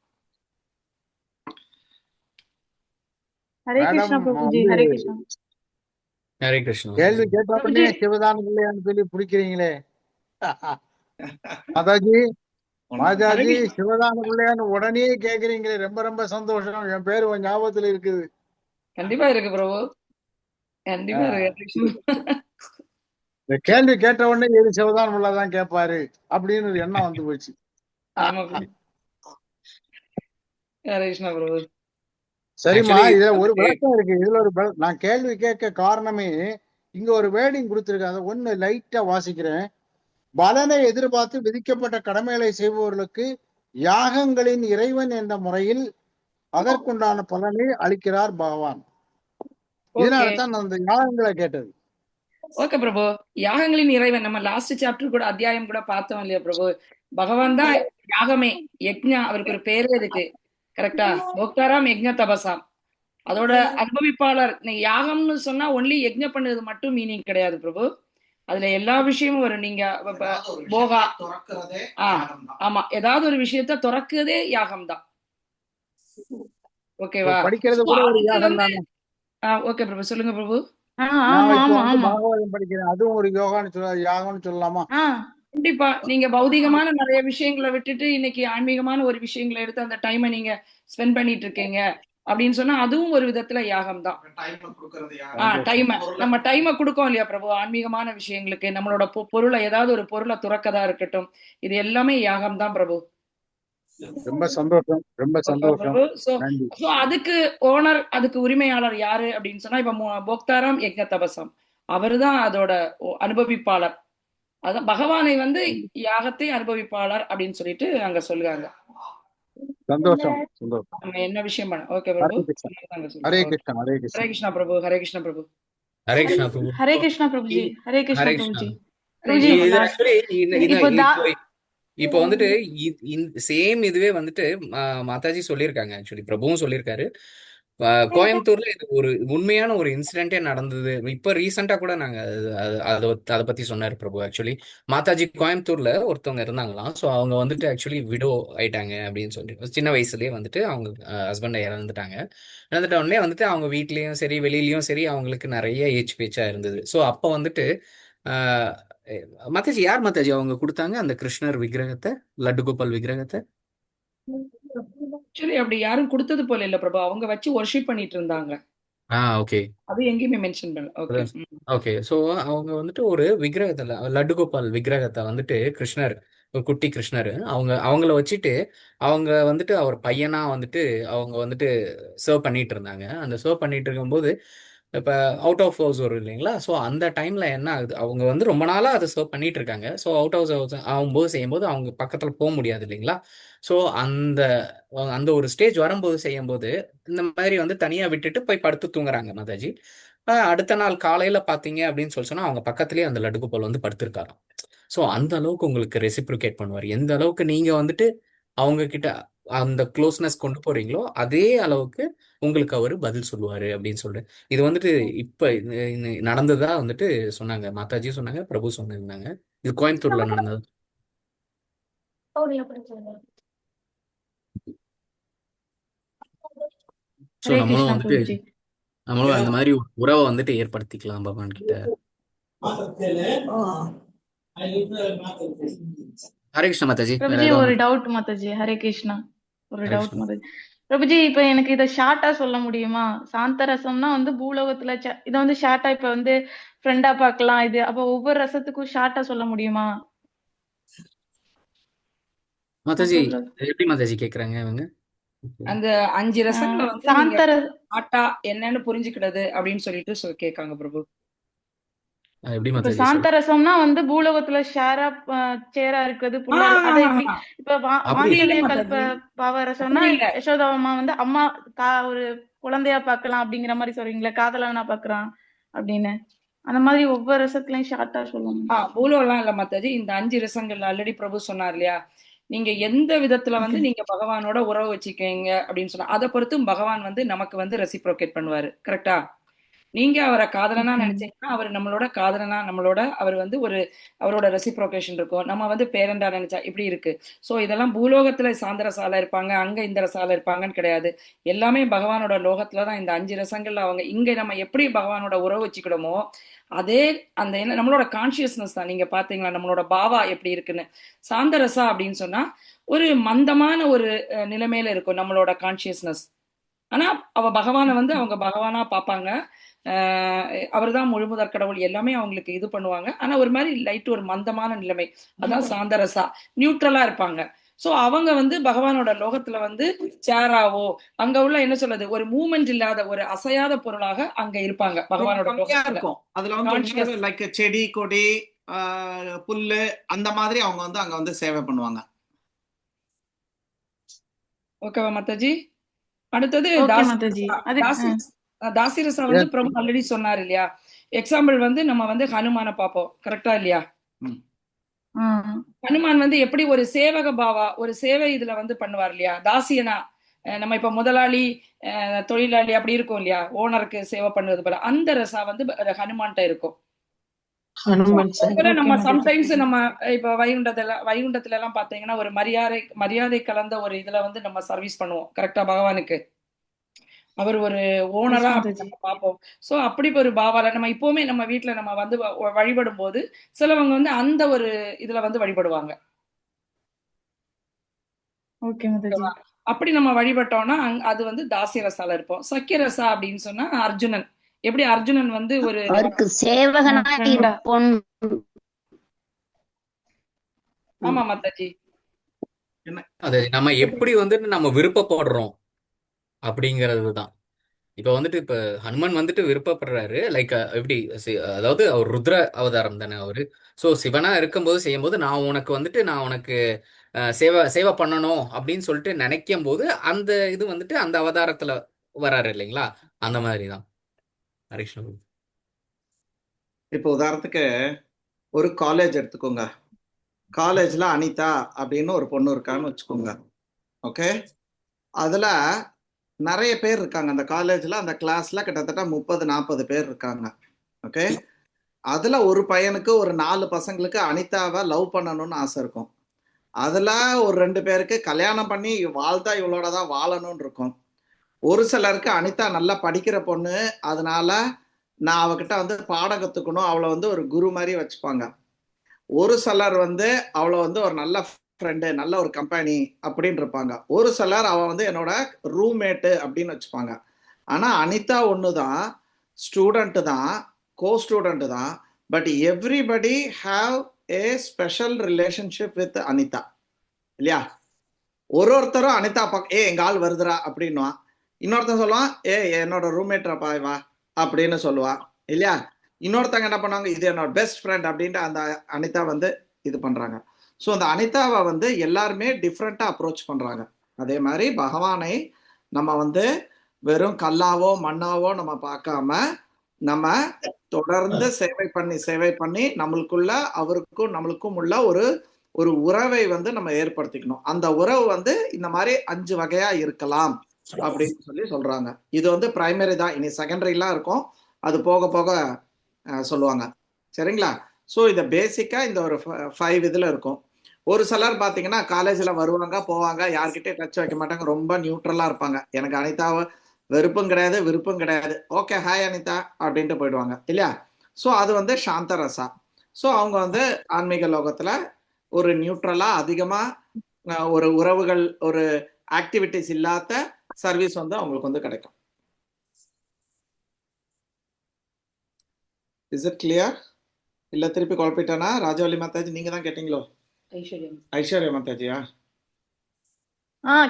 ஹரே கிருஷ்ணா பிரபுஜி. ஹரே கிருஷ்ணா. ஹரே கிருஷ்ணா. கேள்வி கேட்ட உடனே சிவதானம் இல்லையான்னு சொல்லி பிடிக்கிறீங்களே மாதாஜி. மாதாஜி சிவதானம் இல்லையான்னு உடனே கேக்குறீங்களே, ரொம்ப ரொம்ப சந்தோஷம். என் பேரு உன் ஞாபகத்துல இருக்குது. கண்டிப்பா இருக்கு பிரபு, கண்டிப்பா இருக்கு. இந்த கேள்வி கேட்ட உடனே எது சிவதானம் உள்ளதான் கேட்பாரு அப்படின்னு ஒரு எண்ணம் வந்து போச்சு. சரிம்மா, இதுல ஒரு விளக்கம் இருக்கு. இதுல ஒரு நான் கேள்வி கேட்க காரணமே இங்க ஒரு வேர்டிங் கொடுத்திருக்காங்க. ஒண்ணு லைட்டா வாசிக்கிறேன். பலனை எதிர்பார்த்து விதிக்கப்பட்ட கடமைகளை செய்பவர்களுக்கு யாகங்களின் இறைவன் என்ற முறையில் அதற்குண்டான பலனை அளிக்கிறார் பகவான். இதனாலதான் நான் அந்த யாகங்களை கேட்டது. ஓகே பிரபு, யாகங்களின் இறைவன் நம்ம லாஸ்ட் சாப்டர் கூட அத்தியாயம் கூட பார்த்தோம் இல்லையா பிரபு? பகவான் தான் யாகமே, யக்ஞா, அவருக்கு ஒரு பேரே இருக்கு. கரெக்டா? போக்தாராம் யக்ஞ தபசாம், அதோட அனுபவிப்பாளர். யாகம்னு சொன்னா ஒன்லி யக்ஞ பண்ணது மட்டும் மீனிங் கிடையாது பிரபு, அதுல எல்லா விஷயமும் வரும். நீங்க போகா, ஆமா, ஏதாவது ஒரு விஷயத்த துறக்குறதே யாகம் தான். ஓகேவா? படிக்கிறது கூட ஒரு யாகம் தானே. ஓகே பிரபு, சொல்லுங்க பிரபு. பாகவதம் படிக்கிறேன், அதுவும் ஒரு யாகம்னு சொல்லலாமா? கண்டிப்பா. நீங்க பௌதிகமான நிறைய விஷயங்களை விட்டுட்டு இன்னைக்கு ஆன்மீகமான ஒரு விஷயங்களை எடுத்து அந்த டைமை நீங்க ஸ்பெண்ட் பண்ணிட்டு இருக்கீங்க அப்படின்னு சொன்னா அதுவும் ஒரு விதத்துல யாகம் தான். நம்ம டைமை கொடுக்கோம் இல்லையா பிரபு ஆன்மீகமான விஷயங்களுக்கு, நம்மளோட பொருளை, ஏதாவது ஒரு பொருளை துறக்கதா இருக்கட்டும், இது எல்லாமே யாகம் தான் பிரபு. ரொம்ப சந்தோஷம், ரொம்ப சந்தோஷம். சோ அதுக்கு ஓனர், அதுக்கு உரிமையாளர் யாரு அப்படின்னு சொன்னா இப்ப போக்தாராம் யக்ஞ தபசம், அவருதான் அதோட அனுபவிப்பாளர். அதான் பகவானை வந்து யாகத்தை அனுபவிப்பாளர் அப்படின்னு சொல்லிட்டு அங்க சொல்லுவாங்க. சந்தோஷம் சந்தோஷம். நம்ம என்ன விஷயம் பண்ண? ஓகே பிரபு. ஹரே கிருஷ்ணா. ஹரே கிருஷ்ணா. ஹரே கிருஷ்ணா பிரபு. ஹரே கிருஷ்ணா பிரபு. ஹரே கிருஷ்ணா பிரபு. ஹரே கிருஷ்ணா பிரபுஜி. ஹரே கிருஷ்ணா பிரபுஜி. இப்போ வந்துட்டு சேம் இதுவே வந்துட்டு மாதாஜி சொல்லியிருக்காங்க. ஆக்சுவலி பிரபுவும் சொல்லியிருக்காரு. கோயம்புத்தூர்ல இது ஒரு உண்மையான ஒரு இன்சிடென்டே நடந்தது. இப்ப ரீசெண்டா கூட நாங்க அதை பத்தி சொன்னாரு பிரபு. ஆக்சுவலி மாதாஜி கோயம்புத்தூர்ல ஒருத்தவங்க இருந்தாங்களாம். ஸோ அவங்க வந்துட்டு ஆக்சுவலி விடோ ஆயிட்டாங்க அப்படின்னு சொல்லி சின்ன வயசுலயே வந்துட்டு அவங்க ஹஸ்பண்டை இறந்துட்டாங்க. இறந்துட்ட உடனே வந்துட்டு அவங்க வீட்லயும் சரி வெளியிலயும் சரி அவங்களுக்கு நிறைய ஏச்சு பேச்சா இருந்தது. ஸோ அப்போ வந்துட்டு மாதாஜி யார் மாதாஜி அவங்க கொடுத்தாங்க அந்த கிருஷ்ணர் விக்கிரகத்தை, லட்டு கோபால் விக்கிரகத்தை? ஆக்சுவலி அப்படி யாரும் கொடுத்தது போல இல்ல பிரபு, அவங்க வச்சு வொர்ஷிப் பண்ணிட்டு இருந்தாங்க. ஓகே அது எங்கேயுமே மென்ஷன் பண்ணல. ஓகே. ஓகே. ஸோ அவங்க வந்துட்டு ஒரு விக்கிரகத்துல லட்டு கோபால் விக்கிரகத்தை வந்துட்டு கிருஷ்ணர், ஒரு குட்டி கிருஷ்ணர், அவங்கள வச்சுட்டு அவங்க வந்துட்டு அவர் பையனா வந்துட்டு அவங்க வந்துட்டு சர்வ் பண்ணிட்டு இருந்தாங்க. அந்த சர்வ் பண்ணிட்டு இருக்கும்போது இப்போ அவுட் ஆஃப் ஹவுஸ் வரும் இல்லைங்களா? ஸோ அந்த டைம்ல என்ன ஆகுது, அவங்க வந்து ரொம்ப நாளா அதை சர்வ் பண்ணிட்டு இருக்காங்க. ஸோ அவுட் ஆஃப் ஹவுஸ் ஆகும்போது செய்யும்போது அவங்க பக்கத்துல போக முடியாது இல்லைங்களா? ஸோ அந்த அந்த ஒரு ஸ்டேஜ் வரும்போது செய்யும்போது இந்த மாதிரி வந்து தனியா விட்டுட்டு போய் படுத்து தூங்குறாங்க மாதாஜி. அடுத்த நாள் காலையில பாத்தீங்க அப்படின்னு சொல்லி சொன்னா அவங்க பக்கத்துலயே அந்த லட்டு கோபால் வந்து படுத்திருக்காராம். ஸோ அந்த அளவுக்கு உங்களுக்கு ரெசிப்ரிகேட் பண்ணுவார். எந்த அளவுக்கு நீங்க வந்துட்டு அவங்க கிட்ட அந்த க்ளோஸ்னஸ் கொண்டு போறீங்களோ அதே அளவுக்கு உங்களுக்கு அவரு பதில் சொல்லுவாரு அப்படின்னு சொல்லிட்டு இது வந்துட்டு இப்ப நடந்ததா வந்துட்டு சொன்னாங்க, மாதாஜி சொன்னாங்க, பிரபு சொன்னாங்க. இது கோயம்புத்தூர்ல நடந்தது. ஸோ ஹரே நம்மளும் கிருஷ்ணா வந்துட்டு பிரபுஜி. அந்த மாதிரி ஒரு உறவை வந்துட்டு ஏற்படுத்திக்கலாம் பகவான் கிட்ட. ஹரே கிருஷ்ண மாதாஜி. வேற பிரபுஜி ஏதாவது ஒரு டவுட் மாதாஜி. ஹரே கிருஷ்ணா. ஒரு ஹரே டவுட் கிருஷ்ண. மாதாஜி. பிரபுஜி இப்ப எனக்கு இதை ஷார்ட்டா சொல்ல முடியுமா? சாந்த ரசம்னா வந்து பூலோகத்துல இதை வந்து ஷார்ட்டா இப்ப வந்து ஃப்ரெண்டா பார்க்கலாம். இது அப்ப ஒவ்வொரு ரசத்துக்கும் ஷார்ட்டா சொல்ல முடியுமா? மாதாஜி அப்ப பிரபு எப்படி மாதாஜி கேக்குறாங்க இவங்க? அந்த 5 ரசங்களை வந்து நீங்க சாந்த ஆட்டா என்னன்னு புரிஞ்சுக்கிட்டது அப்படின்னு சொல்லிட்டு கேட்காங்க பிரபு. எப்படி இப்ப மாதாஜி சாந்த சொல்ல ரசம்னா வந்து பூலோகத்துல சேரா இருக்குது புல்லா அதை எப்படி இப்ப அப்படி இல்ல வாத்சல்ய மாதாஜி, கல்ப பாவ ரசம்னா அப்படி இல்ல. யசோதா அம்மா வந்து அம்மா ஒரு குழந்தையா பார்க்கலாம் அப்படிங்கிற மாதிரி சொல்றீங்களே, காதலனா பாக்குறான் அப்படின்னு. அந்த மாதிரி ஒவ்வொரு ரசத்துலயும் ஷார்ட்டா சொல்லணும். பூலோலாம் இல்ல மாதாஜி. இந்த 5 ரசங்கள் ஆல்ரெடி பிரபு சொன்னார் இல்லையா, நீங்க எந்த விதத்துல வந்து ஓகே நீங்க பகவானோட உறவு வச்சுக்கீங்க அப்படின்னு சொன்னா அதை பொறுத்தும் பகவான் வந்து நமக்கு வந்து ரெசிப்ரோகேட் பண்ணுவாரு. கரெக்டா? நீங்க அவரை காதலனா ஓகே நினைச்சீங்கன்னா அவர் நம்மளோட காதலனா அவர் வந்து அவரோட ரெசிப்ரோகேஷன் இருக்கும். நம்ம வந்து பேரண்டா நினைச்சா இப்படி இருக்கு. சோ இதெல்லாம் பூலோகத்துல சாந்த ரசால இருப்பாங்க, அங்க இந்த ரசால இருப்பாங்கன்னு கிடையாது. எல்லாமே பகவானோட லோகத்துலதான் இந்த 5 ரசங்கள்ல அவங்க இங்க நம்ம எப்படி பகவானோட உறவு வச்சுக்கிடுமோ அதே அந்த என்ன நம்மளோட கான்சியஸ்னஸ் தான். நீங்க பாத்தீங்களா நம்மளோட பாவா எப்படி இருக்குன்னு? சாந்த ரசா அப்படின்னு சொன்னா ஒரு மந்தமான ஒரு நிலைமையில இருக்கும் நம்மளோட கான்சியஸ்னஸ். ஆனா அவ பகவானை வந்து அவங்க பகவானா பார்ப்பாங்க. அவர் தான் முழுமுதற் கடவுள், எல்லாமே அவங்களுக்கு இது பண்ணுவாங்க. ஆனா ஒரு மாதிரி லைட் ஒரு மந்தமான நிலைமை, அதான் சாந்தரசா, நியூட்ரலா இருப்பாங்க. சோ அவங்க வந்து பகவானோட லோகத்துல வந்து சேராவோ அங்க உள்ள என்ன சொல்றது ஒரு மூமெண்ட் இல்லாத ஒரு அசையாத பொருளாக அங்க இருப்பாங்க பகவானோட கம்மியா லோகத்துல. இருக்கும். அதுல வந்து கான்சியஸ் லைக் செடி கொடி புல்லு அந்த மாதிரி அவங்க வந்து அங்க வந்து சேவை பண்ணுவாங்க. ஓகேவா மாதாஜி? அடுத்தது ஓகே மாதாஜி. தாசிரசா வந்து பிரபு ஆல்ரெடி சொன்னார் இல்லையா? எக்ஸாம்பிள் வந்து நம்ம வந்து ஹனுமான பார்ப்போம். கரெக்டா இல்லையா? ஹனுமான் வந்து எப்படி ஒரு சேவக பாவா ஒரு சேவை இதுல வந்து பண்ணுவார் இல்லையா? தாசியனா நம்ம இப்ப முதலாளி தொழிலாளி அப்படி இருக்கும் இல்லையா, ஓனருக்கு சேவை பண்ணுவது போல அந்த ரசா வந்து ஹனுமான்கிட்ட இருக்கும். நம்ம சம்டைம்ஸ் நம்ம இப்ப வைகுண்டத்துல எல்லாம் பாத்தீங்கன்னா ஒரு மரியாதை கலந்த ஒரு இதுல வந்து நம்ம சர்வீஸ் பண்ணுவோம். கரெக்டா? பகவானுக்கு அவர் ஒரு ஓனரா பார்ப்போம். சோ அப்படி ஒரு பாவால நம்ம இப்பவுமே நம்ம வீட்டுல நம்ம வந்து வழிபடும் போது சிலவங்க வந்து அந்த ஒரு இதுல வந்து வழிபடுவாங்க. அப்படி நம்ம வழிபட்டோம்னா அது வந்து தாசிய ரசால இருப்போம். சக்கிய ரசா அப்படின்னு சொன்னா அர்ஜுனன். எப்படி அர்ஜுனன் வந்து ஒரு சேவகனா இருப்போம். ஆமா மாதாஜி, அது நம்ம எப்படி வந்துட்டு நம்ம விருப்பப்படுறோம் அப்படிங்கிறது தான். இப்ப வந்துட்டு இப்ப ஹனுமன் வந்துட்டு விருப்பப்படுறாரு, லைக் எப்படி அதாவது அவர் ருத்ர அவதாரம் தானே அவரு. சோ சிவனா இருக்கும்போது செய்யும்போது நான் உனக்கு சேவை பண்ணணும் அப்படின்னு சொல்லிட்டு நினைக்கும் போது அந்த இது வந்துட்டு அந்த அவதாரத்துல வராரு இல்லைங்களா? அந்த மாதிரிதான். ஹரிஷ்ணு இப்போ உதாரணத்துக்கு ஒரு காலேஜ் எடுத்துக்கோங்க. காலேஜ்ல அனிதா அப்படின்னு ஒரு பொண்ணு இருக்கான்னு வச்சுக்கோங்க. ஓகே, அதுல நிறைய பேர் இருக்காங்க அந்த காலேஜ்ல. அந்த கிளாஸ்ல கிட்டத்தட்ட 30-40 பேர் இருக்காங்க. ஓகே, அதுல ஒரு பையனுக்கு ஒரு 4 பசங்களுக்கு அனிதாவை லவ் பண்ணணும்னு ஆசை இருக்கும். அதுல ஒரு 2 பேருக்கு கல்யாணம் பண்ணி வாழ்ந்தா இவளோட தான் வாழணும்னு இருக்கும். ஒரு சிலருக்கு அனிதா நல்லா படிக்கிற பொண்ணு, அதனால நான் அவகிட்ட வந்து பாடம் கத்துக்கணும், அவளை வந்து ஒரு குரு மாதிரி வச்சுப்பாங்க. ஒரு சிலர் வந்து அவளை வந்து ஒரு நல்ல ஃப்ரெண்டு, நல்ல ஒரு கம்பெனி அப்படின்னு இருப்பாங்க. ஒரு சிலர் அவன் வந்து என்னோட ரூம்மேட்டு அப்படின்னு வச்சுப்பாங்க. ஆனா அனிதா ஒண்ணுதான், ஸ்டூடெண்ட் தான், கோ ஸ்டூடெண்ட் தான். But everybody have a special relationship with Anita இல்லையா? ஒருத்தரும் அனிதா எங்க ஆள் வருதுரா அப்படின்னுவான். இன்னொருத்தன் சொல்லுவான், என்னோட ரூம்மேட்ராப்பா வா அப்படின்னு சொல்லுவான் இல்லையா? இன்னொருத்தங்க என்ன பண்ணுவாங்க, இது என்னோட பெஸ்ட் ஃப்ரெண்ட் அப்படின்ட்டு அந்த அனிதா வந்து இது பண்றாங்க. ஸோ அந்த அனிதாவை வந்து எல்லாருமே டிஃப்ரெண்டா அப்ரோச் பண்றாங்க. அதே மாதிரி பகவானை நம்ம வந்து வெறும் கல்லாவோ மண்ணாவோ நம்ம பார்க்காம நம்ம தொடர்ந்து சேவை பண்ணி நம்மளுக்குள்ள அவருக்கும் நம்மளுக்கும் உள்ள ஒரு உறவை வந்து நம்ம ஏற்படுத்திக்கணும். அந்த உறவு வந்து இந்த மாதிரி 5 வகையா இருக்கலாம் அப்படின்னு சொல்றாங்க. இது வந்து பிரைமரி தான், இனி செகண்டரிலாம் இருக்கும், அது போக போக சொல்லுவாங்க. சரிங்களா? ஸோ இதை பேசிக்கா இந்த ஒரு 5 இதுல இருக்கும். ஒரு சிலர் பாத்தீங்கன்னா காலேஜ்ல வருவாங்க போவாங்க, யார்கிட்டயும் டச் வைக்க மாட்டாங்க, ரொம்ப நியூட்ரலா இருப்பாங்க. எனக்கு அனிதாவை வெறுப்பும் கிடையாது விருப்பம் கிடையாது, ஓகே ஹாய் அனிதா அப்படின்ட்டு போயிடுவாங்க இல்லையா? ஸோ அது வந்து சாந்த ரசா. ஸோ அவங்க வந்து ஆன்மீக லோகத்துல ஒரு நியூட்ரலா அதிகமா ஒரு உறவுகள் ஒரு ஆக்டிவிட்டிஸ் இல்லாத சர்வீஸ் வந்து அவங்களுக்கு வந்து கிடைக்கும். Is it clear? இல்ல திருப்பி குழப்பிட்டேனா? ராஜவல்லி மாதாஜி நீங்க தான் கேட்டீங்களோ? ஐஸ்வர்யா மாதாஜியா?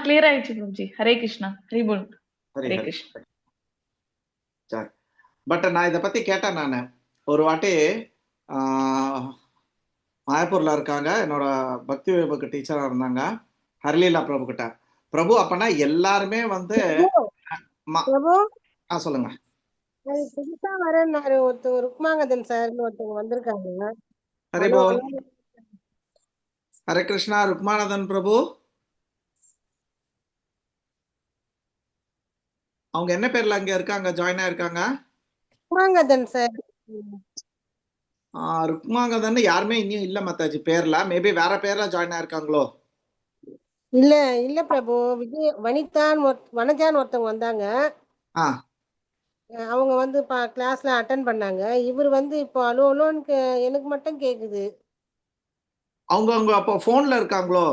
கிளியர் ஆயிடுச்சு பிரபுஜி. ஹரே கிருஷ்ணா. ஹரிபோல். ஹரே கிருஷ்ணா. சரி, பட் நான் இதை பத்தி கேட்டேன். நான் ஒரு வாட்டி மாயப்பூர்ல இருக்காங்க, என்னோட பக்தி விபக்கு டீச்சரா இருந்தாங்க, ஹரிலீலா பிரபு கிட்ட. பிரபு அப்பனா எல்லாருமே வந்து சொல்லுங்க. புதுசா வரேன்னாரு ஒருத்தவங்க, ருக்மாங்கதன் சார்னு ஒருத்தவங்க வந்திருக்காங்க. ஹரிபோல். ஹரே கிருஷ்ணா. ருக்மானதன் பிரபு அவங்க என்ன பேர்ல அங்க இருக்காங்க, ஜாயின் ஆயிருக்காங்க? ருக்மாங்கதன் சார். ருக்மாங்கதன் யாருமே இன்னும் இல்ல மாதாஜி பேர்ல, மேபி வேற பேர்ல ஜாயின் ஆயிருக்காங்களோ? இல்ல இல்ல பிரபு, வனஜான் ஒருத்தவங்க வந்தாங்க. அவங்க வந்து கிளாஸ்ல அட்டென்ட் பண்ணாங்க. இவர் வந்து இப்போ அலோன்னு எனக்கு மட்டும் கேக்குது. அவங்க அப்போ போன்ல இருக்காங்களோ?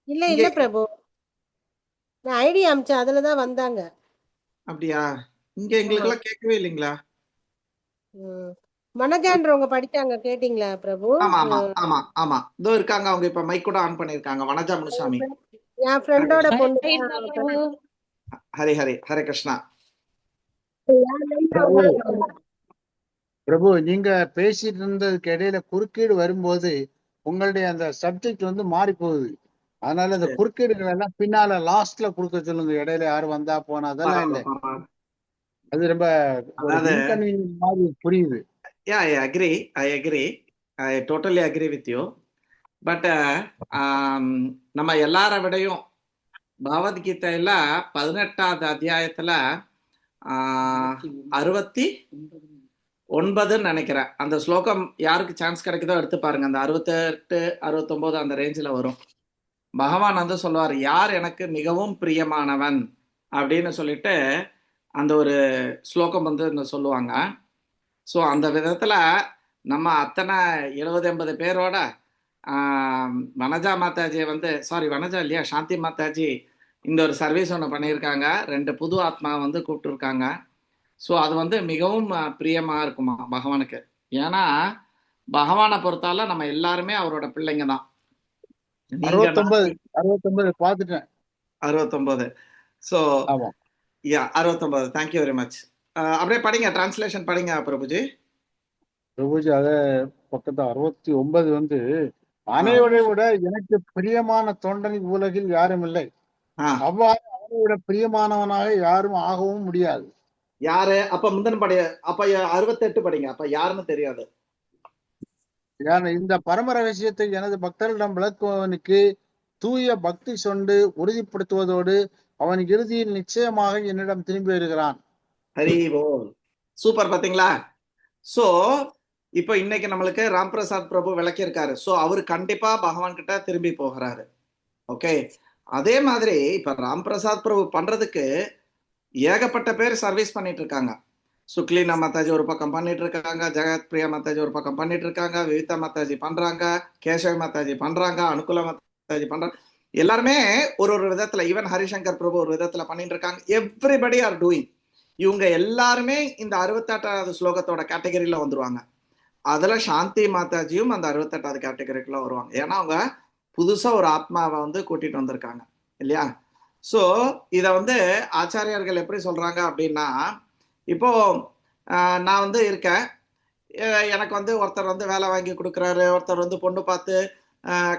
இல்ல இல்ல பிரபு, நான் ஐடி அமிச்சேன், அதுலதான் வந்தாங்க. அப்படியா? இங்க எங்களுக்கு எல்லாம் கேட்கவே இல்லைங்களா? வனஜான்றவங்க படிச்சாங்க, கேட்டீங்களா பிரபு? ஆமா ஆமா ஆமா ஆமா, இதோ இருக்காங்க. அவங்க இப்ப மைக் கூட ஆன் பண்ணிருக்காங்க. வனஜா முனுசாமி என் ஃப்ரெண்டோட பொண்ணு. ஹரி ஹரி ஹரே கிருஷ்ணா. பிரபு நீங்க பேசிட்டு இருந்ததுக்கு இடையில குறுக்கீடு வரும்போது உங்களுடைய அந்த சப்ஜெக்ட் வந்து மாறி போகுது. அதனால இந்த குறுக்கீடுகள் எல்லாம் பின்னால லாஸ்ட்ல கொடுக்க சொல்லுங்க. இடையில யாரும் வந்தா போனா அதெல்லாம் இல்லை. அது ரொம்ப மாதிரி புரியுது. I totally agree with you. But நம்ம எல்லார விடையும் பகவத்கீதையில 18வது அத்தியாயத்துல 69 நினைக்கிறேன் அந்த ஸ்லோகம், யாருக்கு சான்ஸ் கிடைக்குதோ எடுத்து பாருங்க. அந்த 68 69 அந்த ரேஞ்சில் வரும். பகவான் வந்து சொல்லுவார், யார் எனக்கு மிகவும் பிரியமானவன் அப்படின்னு சொல்லிட்டு அந்த ஒரு ஸ்லோகம் வந்து சொல்லுவாங்க. ஸோ அந்த விதத்துல நம்ம அத்தனை 70-80 பேரோட வனஜா மாதாஜியை வந்து வனஜா இல்லையா, சாந்தி மாதாஜி இந்த ஒரு சர்வீஸ் ஒன்று பண்ணியிருக்காங்க. 2 புது ஆத்மா வந்து கூப்பிட்டுருக்காங்க. ஸோ அது வந்து மிகவும் பிரியமா இருக்குமா பகவானுக்கு. ஏன்னா பகவானை பொறுத்தால நம்ம எல்லாருமே அவரோட பிள்ளைங்க தான். 69 பார்த்துட்டேன். 69. ஸோ 69. Thank you very much. அப்படியே படிங்க, டிரான்ஸ்லேஷன் படிங்க பிரபுஜி. பிரபுஜி அத பக்கத்து 69 வந்து, அனைவரை விட எனக்கு பிரியமான தொண்டன் உலகில் யாரும் இல்லை, அவ்வாறு அவரை விட பிரியமானவனாக யாரும் ஆகவும் முடியாது. யாரு? அப்ப முந்தன் படி, அப்ப 68 படிங்க. அப்ப யாருன்னு தெரியாது. இந்த பரம ரகசியத்தை எனது பக்தர்களிடம் விளக்குவவனுக்கு தூய பக்தி சொண்டு உறுதிப்படுத்துவதோடு அவன் இறுதியில் நிச்சயமாக என்னிடம் திரும்பி வருகிறான். ஹரி போல். சூப்பர், பாத்தீங்களா? சோ இப்ப இன்னைக்கு நம்மளுக்கு ராம் பிரசாத் பிரபு விளக்கியிருக்காரு. சோ அவரு கண்டிப்பா பகவான் கிட்ட திரும்பி போகிறாரு. ஓகே, அதே மாதிரி இப்ப ராம் பிரசாத் பிரபு பண்றதுக்கு ஏகப்பட்ட பேர் சர்வீஸ் பண்ணிட்டு இருக்காங்க. சுக்லீனா மாதாஜி ஒரு பக்கம் பண்ணிட்டு இருக்காங்க, ஜெகத் பிரியா மாதாஜி ஒரு பக்கம் பண்ணிட்டு இருக்காங்க, விவிதா மாதாஜி பண்றாங்க, கேசவ மாதாஜி பண்றாங்க, அனுகுல மாதாஜி பண்றாங்க. எல்லாருமே ஒரு விதத்துல, ஈவன் ஹரிசங்கர் பிரபு ஒரு விதத்துல பண்ணிட்டு இருக்காங்க. Everybody are doing. இவங்க எல்லாருமே இந்த 68வது ஸ்லோகத்தோட கேட்டகரியில வந்துருவாங்க. அதுல சாந்தி மாதாஜியும் அந்த 68வது கேட்டகரிக்குள்ள வருவாங்க. ஏன்னா அவங்க புதுசா ஒரு ஆத்மாவை வந்து கூட்டிட்டு வந்திருக்காங்க இல்லையா? ஸோ இதை வந்து ஆச்சாரியர்கள் எப்படி சொல்றாங்க அப்படின்னா, இப்போ நான் வந்து இருக்கேன், எனக்கு வந்து ஒருத்தர் வந்து வேலை வாங்கி கொடுக்குறாரு, ஒருத்தர் வந்து பொண்ணு பார்த்து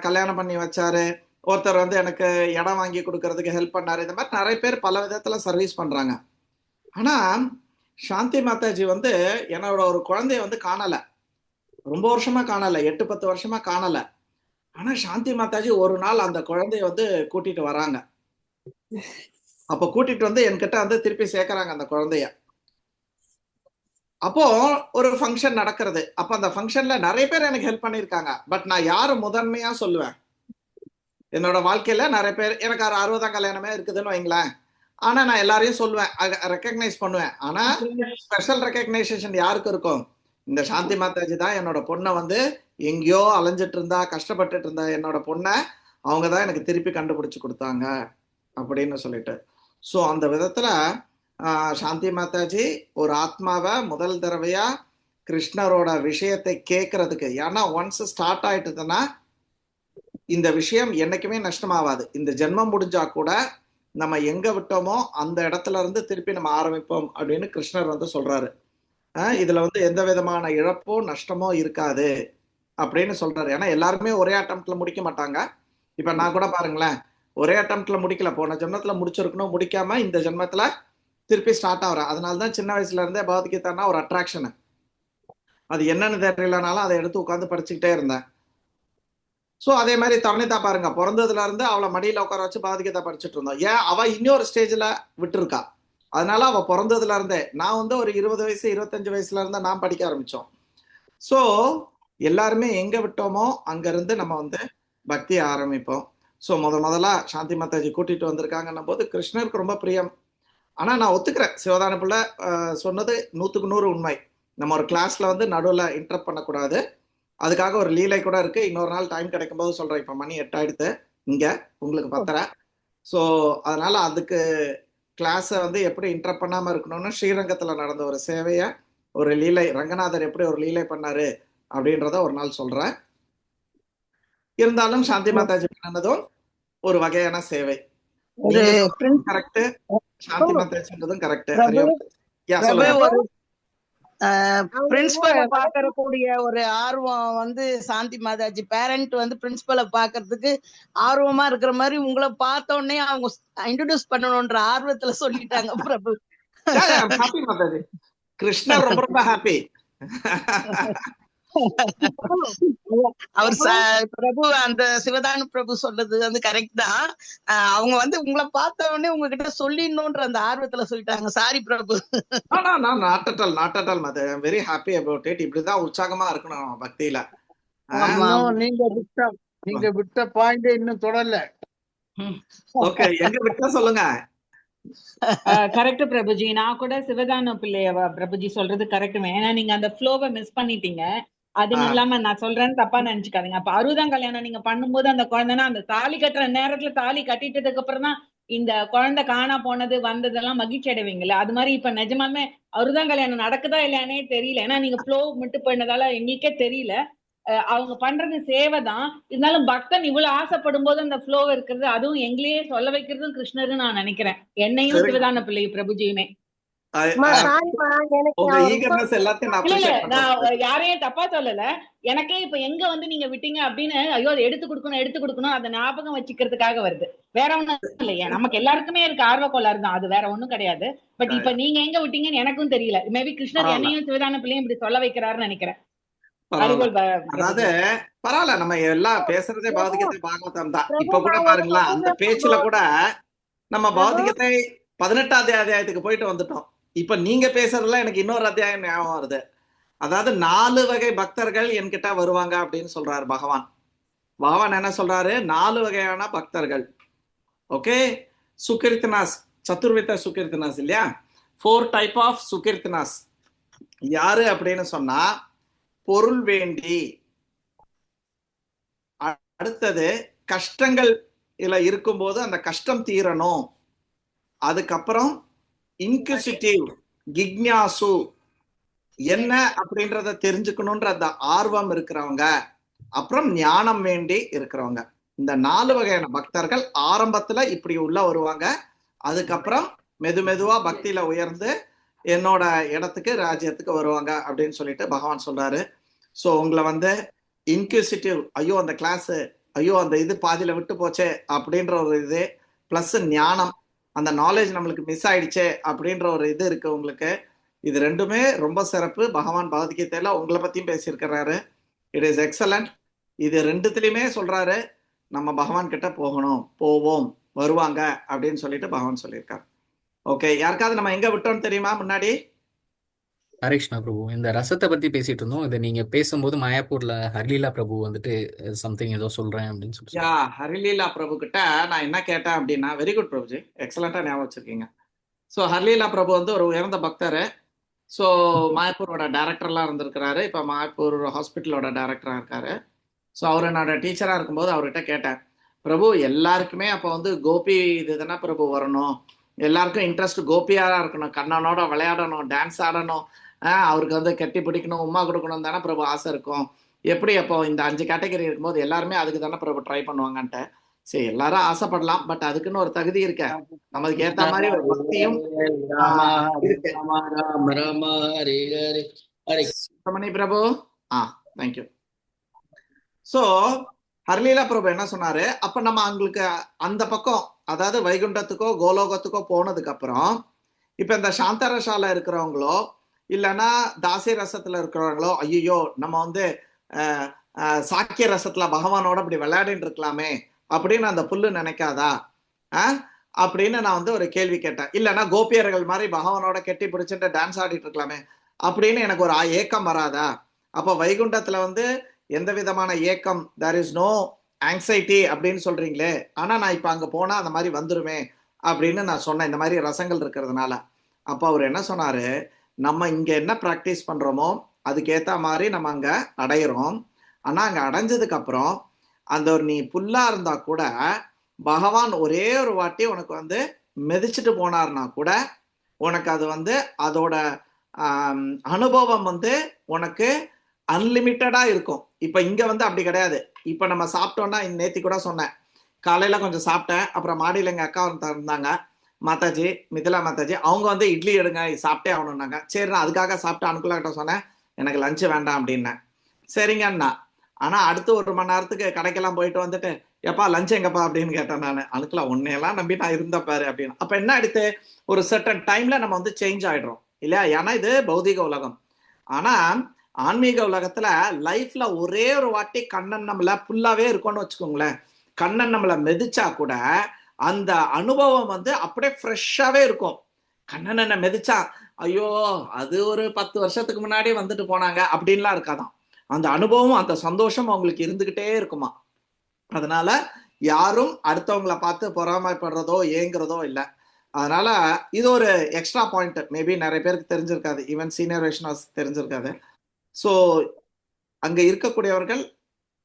கல்யாணம் பண்ணி வச்சாரு, ஒருத்தர் வந்து எனக்கு இடம் வாங்கி கொடுக்கறதுக்கு ஹெல்ப் பண்ணாரு. இந்த மாதிரி நிறைய பேர் பல விதத்துல சர்வீஸ் பண்றாங்க. ஆனா சாந்தி மாதாஜி வந்து என்னோட ஒரு குழந்தைய வந்து காணல, ரொம்ப வருஷமா காணல, 8-10 வருஷமா காணல. ஆனா சாந்தி மாதாஜி ஒரு நாள் அந்த குழந்தைய வந்து கூட்டிட்டு வராங்க. அப்ப கூட்டிட்டு வந்து என்கிட்ட வந்து திருப்பி சேர்க்கறாங்க அந்த குழந்தைய. அப்போ ஒரு ஃபங்க்ஷன் நடக்கிறது. அப்ப அந்த ஃபங்க்ஷன்ல நிறைய பேர் எனக்கு ஹெல்ப் பண்ணிருக்காங்க. பட் நான் யாரு முதன்மையா சொல்லுவேன்? என்னோட வாழ்க்கையில நிறைய பேர், எனக்கு 60ஆம் கல்யாணமே இருக்குதுன்னு வைங்களேன். ஆனா நான் எல்லாரையும் சொல்லுவேன், ரெக்கக்னைஸ் பண்ணுவேன். ஆனா ஸ்பெஷல் ரெக்கக்னைசேஷன் யாருக்கு இருக்கும்? இந்த சாந்தி மாதாஜி தான் என்னோட பொண்ணை வந்து எங்கேயோ அலைஞ்சிட்டு இருந்தா, கஷ்டப்பட்டுட்டு இருந்தா என்னோட பொண்ணை அவங்க தான் எனக்கு திருப்பி கண்டுபிடிச்சு கொடுத்தாங்க அப்படின்னு சொல்லிட்டு. ஸோ அந்த விதத்துல சாந்தி மாதாஜி ஒரு ஆத்மாவை முதல் தடவையா கிருஷ்ணரோட விஷயத்தை கேட்கறதுக்கு, ஏன்னா ஒன்ஸ் ஸ்டார்ட் ஆயிட்டுதுன்னா இந்த விஷயம் என்னைக்குமே நஷ்டமாவாது. இந்த ஜென்மம் முடிஞ்சா கூட நம்ம எங்க விட்டோமோ அந்த இடத்துல இருந்து திருப்பி நம்ம ஆரம்பிப்போம் அப்படின்னு கிருஷ்ணர் வந்து சொல்றாரு. இதுல வந்து எந்த விதமான இழப்போ நஷ்டமோ இருக்காது அப்படின்னு சொல்றாரு. ஏன்னா எல்லாருமே ஒரே அட்டம்ப்ட்ல முடிக்க மாட்டாங்க. இப்ப நான் கூட பாருங்களேன், ஒரே அட்டம்ப்ட்ல முடிக்கல, போன ஜென்மத்துல முடிச்சிருக்கணும், முடிக்காம இந்த ஜென்மத்துல திருப்பி ஸ்டார்ட் ஆகுறேன். அதனாலதான் சின்ன வயசுல இருந்தே பகவத்கீதான்னா ஒரு அட்ராக்ஷன். அது என்னன்னு தெரியலனாலும் அதை எடுத்து உட்காந்து படிச்சுக்கிட்டே இருந்தேன். ஸோ அதே மாதிரி தருணிதா பாருங்க, பிறந்ததுல இருந்து அவளை மடியில உட்கார வச்சு பகவத்கீதா படிச்சுட்டு இருந்தோம். ஏன்? அவ இன்னொரு ஸ்டேஜ்ல விட்டுருக்கா. அதனால அவ பிறந்ததுல இருந்தே, நான் வந்து ஒரு 20 வயசு 25 வயசுல இருந்தா நான் படிக்க ஆரம்பிச்சோம். ஸோ எல்லாருமே எங்க விட்டோமோ அங்க இருந்து நம்ம வந்து பக்தியை ஆரம்பிப்போம். ஸோ முதலா சாந்தி மாதாஜி கூட்டிட்டு வந்திருக்காங்கன்னும் போது கிருஷ்ணருக்கு ரொம்ப பிரியம். ஆனா நான் ஒத்துக்கிறேன், சிவதான பிள்ளை சொன்னது 100க்கு 100 உண்மை. நம்ம ஒரு கிளாஸ்ல வந்து நடுவில் இன்டரப்ட் பண்ணக்கூடாது. அதுக்காக ஒரு லீலை கூட இருக்கு. இன்னொரு நாள் டைம் கிடைக்கும் போது சொல்றேன். இப்ப மணி 8 ஆயிடுத்து, இங்க உங்களுக்கு 10:30. ஸோ அதனால அதுக்கு கிளாஸை வந்து எப்படி இன்டரப்ட் பண்ணாம இருக்கணும்னு ஸ்ரீரங்கத்துல நடந்த ஒரு சேவையை, ஒரு லீலை, ரங்கநாதர் எப்படி ஒரு லீலை பண்ணாரு அப்படின்றத ஒரு நாள் சொல்றேன். இருந்தாலும் சாந்தி மாதாஜி பண்ணதும் ஒரு வகையான சேவை. கரெக்ட், சாந்தி மாதாஜின்றதும் கரெக்ட். பிரின்சிபலை பாக்கக்கூடிய ஒரு ஆர்வம் வந்து சாந்தி மாதாஜி பேரண்ட் வந்து பிரின்சிபலை பாக்குறதுக்கு ஆர்வமா இருக்கிற மாதிரி உங்களை பார்த்த உடனே அவங்க இன்ட்ரோடியூஸ் பண்ணணும்ன்ற ஆர்வத்துல சொல்லிட்டாங்க பிரபு. ஹாப்பி மாதாஜி, கிருஷ்ணர் ரொம்ப ரொம்ப ஹாப்பி. அவர் பிரபு, அந்த சிவதானு பிரபு சொல்றது வந்து கரெக்ட் தான். அவங்க வந்து உங்களை பார்த்த உடனே உங்ககிட்ட சொல்லிடணும்ன்ற அந்த ஆர்வத்துல சொல்லிட்டாங்க. Sorry Prabhu. Not at all mother, I am very happy about it. இப்படிதான் உற்சாகமா இருக்கணும் பக்தியில. நீங்க விட்ட பாயிண்ட் இன்னும் தொடரல. ஓகே, எங்க விட்டா சொல்லுங்க. கரெக்ட் பிரபுஜி, நான் கூட சிவதான பிள்ளைய பிரபுஜி சொல்றது கரெக்ட். ஏன்னா நீங்க அந்த ஃப்ளோவை மிஸ் பண்ணிட்டீங்க. அது இல்லாம நான் சொல்றேன்னு தப்பா நினைச்சுக்காதீங்க. அப்ப 60ஆம் கல்யாணம் நீங்க பண்ணும்போது அந்த குழந்தைனா அந்த தாலி கட்டுற நேரத்துல தாலி கட்டிட்டதுக்கு அப்புறம் தான் இந்த குழந்தை காணா போனது வந்ததெல்லாம் மகிழ்ச்சி அடைவீங்கல்ல. அது மாதிரி இப்ப நிஜமாமே 60ஆம் கல்யாணம் நடக்குதா இல்லையானே தெரியல. ஏன்னா நீங்க ஃப்ளோ விட்டு போயினதால எங்களுக்கே தெரியல. அவங்க பண்றது சேவை தான். இருந்தாலும் பக்தன் இவ்வளவு ஆசைப்படும் போது அந்த ஃப்ளோ இருக்கிறது, அதுவும் எங்களையே சொல்ல வைக்கிறதும் கிருஷ்ணர்னு நான் நினைக்கிறேன். என்னையும் சிவதான பிள்ளை பிரபுஜியுமே. நான் யாரையும் தப்பா சொல்லல. எனக்கே இப்ப எங்க வந்து நீங்க விட்டீங்க அப்படின்னு ஐயோ அதை எடுத்து கொடுக்கணும் அதை ஞாபகம் வச்சுக்கிறதுக்காக வருது. வேற ஒண்ணும் இல்லையா, நமக்கு எல்லாருக்குமே இருக்கு ஆர்வ கோளாறு தான், அது வேற ஒண்ணும் கிடையாது. பட் இப்ப நீங்க எங்க விட்டீங்கன்னு எனக்கும் தெரியல. மேபி கிருஷ்ணர் என்னையும் சிவதான பிள்ளையும் இப்படி சொல்ல வைக்கிறாருன்னு நினைக்கிறேன். அதாவது பரவாயில்ல, நம்ம எல்லாம் பேசுறதே பகவத்கீதை பாகவதம் தான். இப்ப கூட பாருங்களா, அந்த பேச்சுல கூட நம்ம பகவத்கீதை 18ஆவது அத்தியாயத்துக்கு போயிட்டு வந்துட்டோம். இப்ப நீங்க பேசுறதுல எனக்கு இன்னொரு அத்தியாயம் ஞாபகம் வருது. அதாவது 4 வகை பக்தர்கள் என்கிட்ட வருவாங்க அப்படின்னு சொல்றாரு பகவான். பகவான் என்ன சொல்றாரு? 4 வகையான பக்தர்கள். ஓகே, சுகீர்த்தனாஸ், சதுர்வித சுகீர்த்தனாஸ் இல்லையா? 4 டைப் ஆஃப் சுகீர்த்தனாஸ். யாரு அப்படின்னு சொன்னா, பொருள் வேண்டி, அடுத்தது கஷ்டங்கள் இல்ல இருக்கும்போது அந்த கஷ்டம் தீரணும். அதுக்கப்புறம் இன்குசிட்டிவ், ஜிக்ஞாசு, என்ன அப்படின்றத தெரிஞ்சுக்கணும்ன்ற அந்த ஆர்வம் இருக்கிறவங்க, அப்புறம் ஞானம் வேண்டி இருக்கிறவங்க, இந்த 4 வகையான பக்தர்கள் ஆரம்பத்துல இப்படி உள்ள வருவாங்க. அதுக்கப்புறம் மெதுவா பக்தியில உயர்ந்து என்னோட இடத்துக்கு ராஜ்யத்துக்கு வருவாங்க அப்படின்னு சொல்லிட்டு பகவான் சொல்றாரு. ஸோ உங்களை வந்து இன்க்யூசிட்டிவ், ஐயோ அந்த கிளாஸ், ஐயோ அந்த இது பாதியில விட்டு போச்சே அப்படின்ற ஒரு இது, பிளஸ் ஞானம், அந்த நாலேஜ் நம்மளுக்கு மிஸ் ஆயிடுச்சே அப்படின்ற ஒரு இது இருக்கு உங்களுக்கு. இது ரெண்டுமே ரொம்ப சிறப்பு. பகவான் பகவத்கீதையில உங்களை பத்தியும் பேசியிருக்கிறாரு. It is excellent. இது ரெண்டுத்துலயுமே சொல்றாரு நம்ம பகவான் கிட்ட போகணும், போவோம், வருவாங்க அப்படின்னு சொல்லிட்டு பகவான் சொல்லியிருக்காரு. ஓகே, யாருக்காவது நம்ம எங்க விட்டோம்னு தெரியுமா முன்னாடி? ஹரே கிருஷ்ணா பிரபு, இந்த ரசத்தை பத்தி பேசிட்டு இருந்தோம். இதை நீங்க பேசும்போது மாயாப்பூர்ல ஹர்லீலா பிரபு வந்துட்டு சம்திங் ஏதோ சொல்றேன் அப்படின்னு சொல்லி யா, ஹரிலீலா பிரபு கிட்ட நான் என்ன கேட்டேன் அப்படின்னா, வெரி குட் பிரபுஜி, எக்ஸலண்டா ஞாபகம் வச்சிருக்கீங்க. ஸோ ஹர்லீலா பிரபு வந்து ஒரு உயர்ந்த பக்தர். ஸோ மாயப்பூரோட டைரக்டர்லாம் இருந்திருக்கிறாரு. இப்போ மாயப்பூர் ஹாஸ்பிட்டலோட டைரக்டரா இருக்காரு. ஸோ அவர் என்னோட டீச்சரா இருக்கும்போது அவர்கிட்ட கேட்டேன், பிரபு எல்லாருக்குமே அப்போ வந்து கோபி இது தானே பிரபு வரணும், எல்லாருக்கும் இன்ட்ரெஸ்ட் கோபியா இருக்கணும், கண்ணனோட விளையாடணும், டான்ஸ் ஆடணும், அவருக்கு வந்து கெட்டி பிடிக்கணும், உமா கொடுக்கணும் தானே பிரபு ஆசை இருக்கும். எப்படி அப்போ இந்த 5 கேட்டகரி இருக்கும்போது எல்லாருமே அதுக்கு தானே பிரபு ட்ரை பண்ணுவாங்கன்ட்டு. சரி, எல்லாரும் ஆசைப்படலாம், பட் அதுக்குன்னு ஒரு தகுதி இருக்க, நமக்கு ஏத்த மாதிரி ஒரு பக்தியும் இருக்கு. சுப்பிரமணி பிரபு, தேங்க்யூ. ஸோ ஹர்லீலா பிரபு என்ன சொன்னாரு, அப்ப நம்ம அவங்களுக்கு அந்த பக்கம், அதாவது வைகுண்டத்துக்கோ கோலோகத்துக்கோ போனதுக்கு அப்புறம் இப்ப இந்த சாந்தரசால இருக்கிறவங்களோ இல்லைன்னா தாசி ரசத்துல இருக்கிறவங்களோ, ஐயோ நம்ம வந்து சாக்கிய ரசத்துல பகவானோட அப்படி விளையாடிட்டு இருக்கலாமே அப்படின்னு அந்த புல்லு நினைக்காதா அப்படின்னு நான் வந்து ஒரு கேள்வி கேட்டேன். இல்லைன்னா கோபியர்கள் மாதிரி பகவானோட கெட்டி பிடிச்சிட்டு டான்ஸ் ஆடிட்டு இருக்கலாமே அப்படின்னு எனக்கு ஒரு ஏக்கம் வராதா? அப்போ வைகுண்டத்துல வந்து எந்த விதமான ஏக்கம், தேர் இஸ் நோ ஆங்ஸைட்டி அப்படின்னு சொல்றீங்களே, ஆனா நான் இப்ப அங்க போனா அந்த மாதிரி வந்துருமே அப்படின்னு நான் சொன்னேன், இந்த மாதிரி ரசங்கள் இருக்கிறதுனால. அப்போ அவர் என்ன சொன்னாரு, நம்ம இங்க என்ன ப்ராக்டிஸ் பண்றோமோ அதுக்கேத்த மாதிரி நம்ம அங்க அடையிறோம். ஆனா அங்க அடைஞ்சதுக்கு அப்புறம் அந்த ஒரு நீ புல்லா இருந்தா கூட பகவான் ஒரே ஒரு வாட்டி உனக்கு வந்து மிதிச்சுட்டு போனார்னா கூட உனக்கு அது வந்து அதோட அனுபவம் வந்து உனக்கு அன்லிமிட்டடா இருக்கும். இப்ப இங்க வந்து அப்படி கிடையாது. இப்ப நம்ம சாப்பிட்டோம்னா, நேத்தி கூட சொன்னேன், காலையில கொஞ்சம் சாப்பிட்டேன், அப்புறம் மாடியில எங்க அக்கா இருந்தாங்க, மாதாஜி, மிதிலா மாதாஜி, அவங்க வந்து இட்லி எடுங்க சாப்பிட்டே ஆகணும்னாங்க. சரி, நான் அதுக்காக சாப்பிட்டு அனுக்குள்ள கிட்ட சொன்னேன், எனக்கு லஞ்சு வேண்டாம் அப்படின்னேன். சரிங்கண்ணா. ஆனா அடுத்து 1 மணி நேரத்துக்கு கடைக்கெல்லாம் போயிட்டு வந்துட்டு, எப்பா லஞ்ச் எங்கப்பா அப்படின்னு கேட்டேன் நான். அனுக்குலாம் உன்னையெல்லாம் நம்பி நான் இருந்த பாரு அப்படின்னு. அப்ப என்ன எடுத்து ஒரு சர்டன் டைம்ல நம்ம வந்து சேஞ்ச் ஆயிடுறோம் இல்லையா? ஏன்னா இது பௌதிக உலகம். ஆனா ஆன்மீக உலகத்துல லைஃப்ல ஒரே ஒரு வாட்டி கண்ணன் நம்மள புல்லாவே இருக்கும்னு வச்சுக்கோங்களேன், கண்ணன் நம்மள மெதிச்சா கூட அந்த அனுபவம் வந்து அப்படியே ஃப்ரெஷ்ஷாவே இருக்கும். கண்ணன் என்ன மெதிச்சா, ஐயோ அது ஒரு 10 வருஷத்துக்கு முன்னாடி வந்துட்டு போனாங்க அப்படின்லாம் இருக்காதான். அந்த அனுபவம், அந்த சந்தோஷம் அவங்களுக்கு இருந்துகிட்டே இருக்குமா. அதனால யாரும் அடுத்தவங்களை பார்த்து பொறாமைப்படுறதோ ஏங்குறதோ இல்லை. அதனால இது ஒரு எக்ஸ்ட்ரா பாயிண்ட், மேபி நிறைய பேருக்கு தெரிஞ்சிருக்காது, ஈவன் சீனியர் வைஷ்ணவஸ் தெரிஞ்சிருக்காது. ஸோ அங்க இருக்கக்கூடியவர்கள்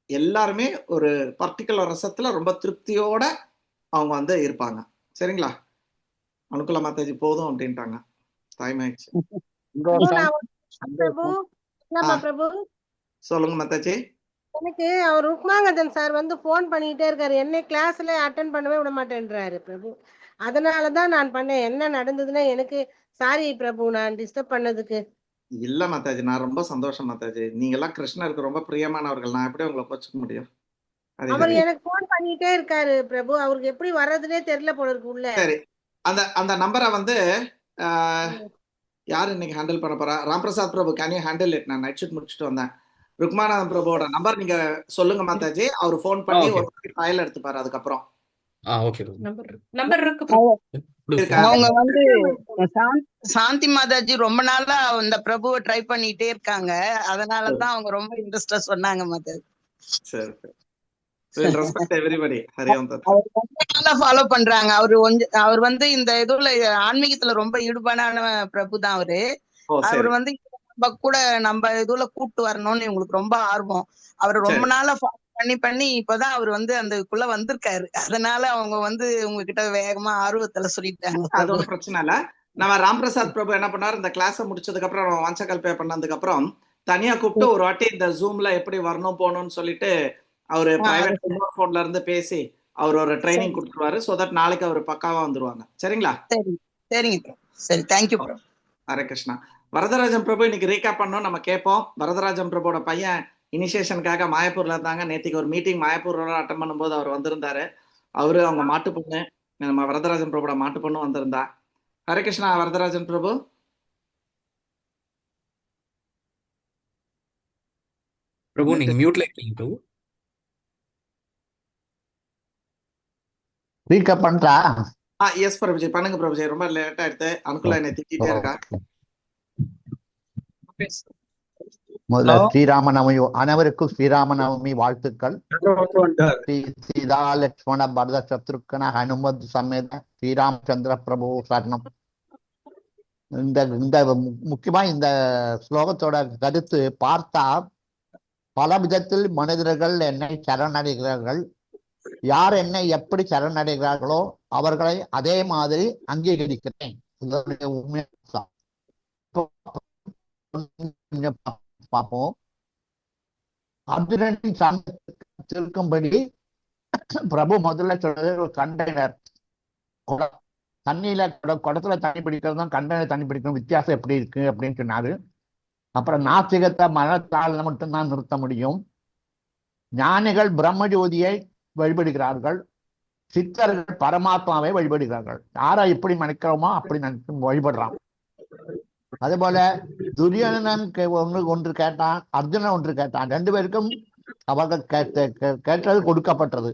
எல்லாருமே ஒரு பர்டிகுலர் ரசத்துல ரொம்ப திருப்தியோட அவங்க வந்து இருப்பாங்க. சரிங்களா? அனுகுல மாதாஜி போதும் அப்படின்ட்டாங்க, டைம் ஆயிடுச்சு. சொல்லுங்க மாதாஜி. எனக்கு அவர் ருக்மாங்கதன் சார் வந்து போன் பண்ணிட்டே இருக்காரு, என்ன கிளாஸ்ல அட்டென்ட் பண்ணவே விட மாட்டேன்றாரு பிரபு. அதனாலதான் நான் பண்ணேன். என்ன நடந்ததுன்னா எனக்கு சாரி பிரபு, நான் டிஸ்டர்ப் பண்ணதுக்கு. இல்ல மாதாஜி, நான் ரொம்ப சந்தோஷம் மாதாஜி. நீங்க எல்லாம் கிருஷ்ணருக்கு ரொம்ப பிரியமானவர்கள், நான் எப்படி உங்களை கோச்சுக்க முடியும்? அவர் எனக்கு போன் பண்ணிட்டே இருக்காரு பிரபு, அவருக்கு எப்படி வர்றதுனே தெரியல போல இருக்கு உள்ள. சரி, அந்த நம்பரை வந்து யார் இன்னைக்கு ஹேண்டில் பண்ண போறா? ராம்பிரசாத் பிரபு, கேன் யூ ஹேண்டில் இட்? நான் நைட் ஷிஃப்ட் முடிச்சுட்டு வந்தேன். ருக்மானந்தன் பிரபுவோட நம்பர் நீங்க சொல்லுங்க மாதாஜி, அவர் போன் பண்ணி ஒரு ட்ரையல் எடுத்துப்பாரு. அதுக்கப்புறம் நம்பர் இருக்கு. அவங்க வந்து சாந்தி மாதாஜி ரொம்ப நாளா இந்த பிரபுவை ட்ரை பண்ணிட்டே இருக்காங்க, அதனாலதான் அவங்க ரொம்ப இன்ட்ரெஸ்டா சொன்னாங்க மாதாஜி. சரி, ஃபாலோ பண்றாங்க. அவர் வந்து இந்த இதுல ஆன்மீகத்துல ரொம்ப ஈடுபாடான பிரபு தான் அவரு. அவர் வந்து கூட நம்ம இதுல கூப்பிட்டு வரணும்னு இவங்களுக்கு ரொம்ப ஆர்வம். அவர் ரொம்ப நாளா ஃபாலோ பண்ணி பண்ணி இப்பதான் அவர் வந்து அந்தக்குள்ள வந்திருக்காரு. அதனால அவங்க வந்து உங்ககிட்ட வேகமா ஆர்வத்துல சொல்லிட்டாங்க அது பிரபு. ஒன்றும் பிரச்சனை இல்லை. நம்ம ராம்பிரசாத் பிரபு என்ன பண்ணார், இந்த கிளாஸை முடிச்சதுக்கு அப்புறம் வாஞ்சகல்பே பண்ணதுக்கு அப்புறம் தனியா கூப்பிட்டு ஒரு வாட்டி இந்த ஜூம்ல எப்படி வரணும் போகணும்னு சொல்லிட்டு அவரு பிரைவேட் போன்ல இருந்து பேசி அவர் ஒரு ட்ரைனிங் கொடுத்துருவாரு. சோ தட் நாளைக்கு அவர் பக்காவா வந்துருவாங்க. சரிங்களா? சரி சரிங்க பிரபு. சரி, தேங்க்யூ பிரபு. ஹரே கிருஷ்ணா. வரதராஜன் பிரபு இன்னைக்கு ரீகேப் பண்ணோம், நம்ம கேட்போம். வரதராஜன் பிரபுவோட பையன் இனிஷியேஷனுக்காக மாயப்பூர்ல இருந்தாங்க. நேற்றுக்கு ஒரு மீட்டிங் மாயப்பூர்ல அட்டன் பண்ணும்போது அவர் வந்திருந்தாரு. அவரு அவங்க மாட்டு பொண்ணு, நம்ம வரதராஜன் பிரபுவோட மாட்டு பொண்ணு வந்திருந்தா. ஹரே கிருஷ்ணா வரதராஜன் பிரபு. பிரபு நீங்க மியூட்ல இருக்கீங்க பிரபு. ரீகேப் பண்றா? எஸ் பிரபுஜி, பண்ணுங்க பிரபுஜி. ரொம்ப லேட் ஆயிடுது. அனுக்குள்ள என்னை திட்டிட்டே இருக்கா. முதல்ல ஸ்ரீராமநவமி அனைவருக்கும் ஸ்ரீராமநவமி வாழ்த்துக்கள். ஸ்ரீ சீதா லட்சுமண பரத சத்ருக்கன ஹனுமத் சமேத ஸ்ரீராமச்சந்திர பிரபு சரணம். இந்த முக்கியமா இந்த ஸ்லோகத்தோட கருத்து பார்த்தா, பல விதத்தில் மனிதர்கள் என்னை சரணடைகிறார்கள். யார் என்னை எப்படி சரணடைகிறார்களோ அவர்களை அதே மாதிரி அங்கீகரிக்கிறேன். பார்ப்போம். அர்ஜுனனின் இருக்கும்படி பிரபு முதல்ல சொல்றது ஒரு கண்டெய்னர், தண்ணியில குடத்துல தண்ணி பிடிக்கிறதும் கண்டெய்னர் தண்ணி பிடிக்கணும் வித்தியாசம் எப்படி இருக்கு அப்படின்னு சொன்னாரு. அப்புறம் நாஸ்திகத்தை மனத்தால் மட்டும்தான் நிறுத்த முடியும். ஞானிகள் பிரம்மஜோதியை வழிபடுகிறார்கள், சித்தர்கள் பரமாத்மாவை வழிபடுகிறார்கள். யாரை எப்படி நினைக்கிறோமோ அப்படி நினைச்சு வழிபடுறான். அதே போல துரியோதனன் ஒன்று கேட்டான், அர்ஜுனன் ஒன்று கேட்டான். ரெண்டு பேருக்கும் அவர்கள் கேட்டது கொடுக்கப்பட்டது.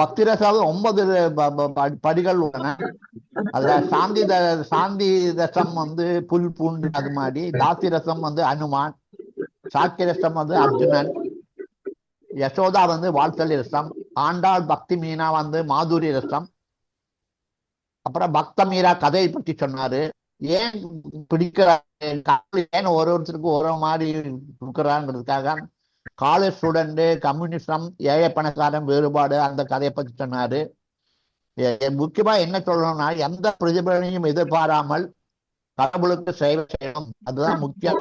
பக்தி ரசாவது 9 படிகள் உள்ளன. அதுல சாந்தி ரசம் வந்து புல் பூண்டு அது மாதிரி, தாசி ரசம் வந்து அனுமான், சாக்கிய ரசம் வந்து அர்ஜுனன், யசோதா வந்து வாத்சல்ய ரசம், ஆண்டாள் பக்தி மீனா வந்து மாதுரி ரசம். அப்புறம் பக்த மீரா கதையை பற்றி சொன்னாரு. ஏன் பிடிக்கிறாங்க, ஏன் ஒருத்தருக்கு ஒரு மாதிரி கொடுக்குறாங்கிறதுக்காக காலேஜ் ஸ்டூடெண்ட், கம்யூனிசம், ஏழை பணக்காரன் வேறுபாடு அந்த கதையை பற்றி சொன்னாரு. முக்கியமா என்ன சொல்லணும்னா, எந்த பிரதிபலனையும் எதிர்பாராமல் கடவுளுக்கு சேவை செய்யணும், அதுதான் முக்கியம்.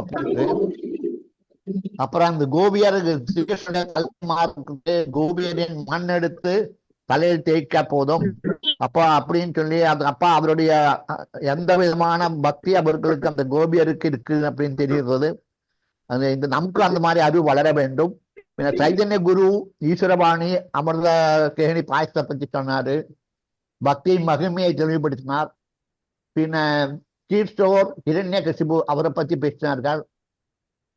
அப்புறம் அந்த கோபியரின் மண் எடுத்து தலையில் தேய்க்க போதும் அப்பா அப்படின்னு சொல்லி, அது அப்பா அவருடைய எந்த விதமான பக்தி அவர்களுக்கு அந்த கோபியருக்கு இருக்கு அப்படின்னு தெரிகிறது. அது இந்த நமக்கு அந்த மாதிரி அறிவு வளர வேண்டும். சைதன்ய குரு ஈஸ்வரபாணி அமிர்த கேணி பாயசத்தை பற்றி சொன்னாரு, பக்தியின் மகிமையை தெளிவுபடுத்தினார். பின்ன கீர்ஸ்டோர் இரண்ய கசிபு அவரை பற்றி பேசினார்கள்.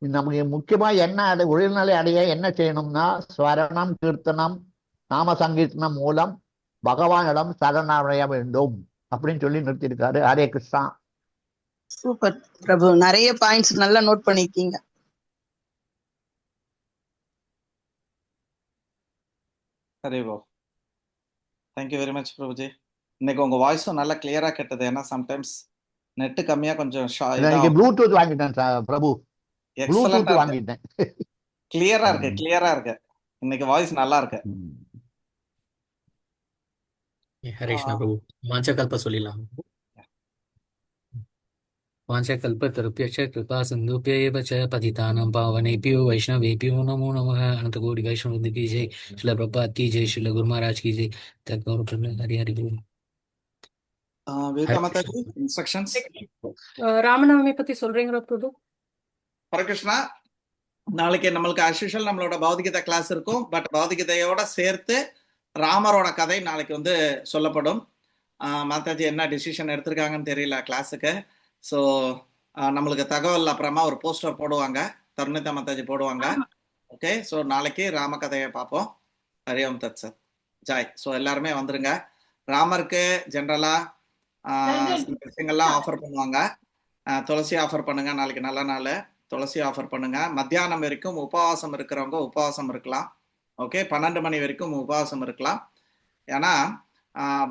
நமக்கு முக்கியமா என்ன உயர்நிலை அடைய என்ன செய்யணும்னா, ஸ்வரணம் கீர்த்தனம் நாம சங்கீர்த்தனம் மூலம் பகவானிடம் சரணடைய வேண்டும் அப்படின்னு சொல்லி நிறுத்தியிருக்காரு. ஹரே கிருஷ்ணா. சூப்பர் பிரபு, நிறைய பாயிண்ட்ஸ் நல்லா நோட் பண்ணிருக்கீங்க. சரி போ, தேங்க்யூ வெரி மச் பிரபுஜி. இன்னைக்கு உங்க வாய்ஸும் நல்லா கிளியரா கேட்டது. ஏன்னா சம்டைம்ஸ் நெட் கம்மியா கொஞ்சம் ப்ளூடூத் வாங்கிட்டேன் பிரபு, ப்ளூடூத் வாங்கிட்டேன். கிளியரா இருக்கு. இன்னைக்கு வாய்ஸ் நல்லா இருக்கு. ஹரேஷ்ணா பிரபு, வாஞ்சகல்ப சொல்லிடலாம். वाञ्छकल्पतरुभ्यश्च कृपासिन्धुभ्यैव च पतितानां पावनेभ्यो वैष्णवेभ्यो नमो नमः। अनंत कोटि वैष्णव की जय, श्रील प्रभुपाद की जय, श्रील गुरु महाराज की जय। हरि हरि बोल। இன்ஸ்ட்ரக்ஷன்ஸ் ராமநவமி பத்தி சொல்றீங்களா பிரபு? ஹரே கிருஷ்ணா. நாளைக்கு நம்மளுக்கு as usual நம்மளோட பௌதிகதா கிளாஸ் இருக்கும். பட் பௌதிகதையோட சேர்த்து ராமரோட கதை நாளைக்கு வந்து சொல்லப்படும். மாதாஜி என்ன டிசிஷன் எடுத்திருக்காங்கன்னு தெரியல கிளாஸுக்கு. ஸோ நம்மளுக்கு தகவல் அப்புறமா ஒரு போஸ்டர் போடுவாங்க, தருணிதா மாதாஜி போடுவாங்க. ஓகே, ஸோ நாளைக்கு ராம கதையை பார்ப்போம். ஹரி ஓம் தத் சத் ஜாய். ஸோ எல்லாருமே வந்துருங்க. ராமருக்கு ஜென்ரலா விஷயங்கள்லாம் ஆஃபர் பண்ணுவாங்க. துளசி ஆஃபர் பண்ணுங்க, நாளைக்கு நல்ல நாள். துளசி ஆஃபர் பண்ணுங்க. மத்தியானம் வரைக்கும் உபவாசம் இருக்கிறவங்க உபவாசம் இருக்கலாம். ஓகே, 12 மணி வரைக்கும் உபவாசம் இருக்கலாம். ஏன்னா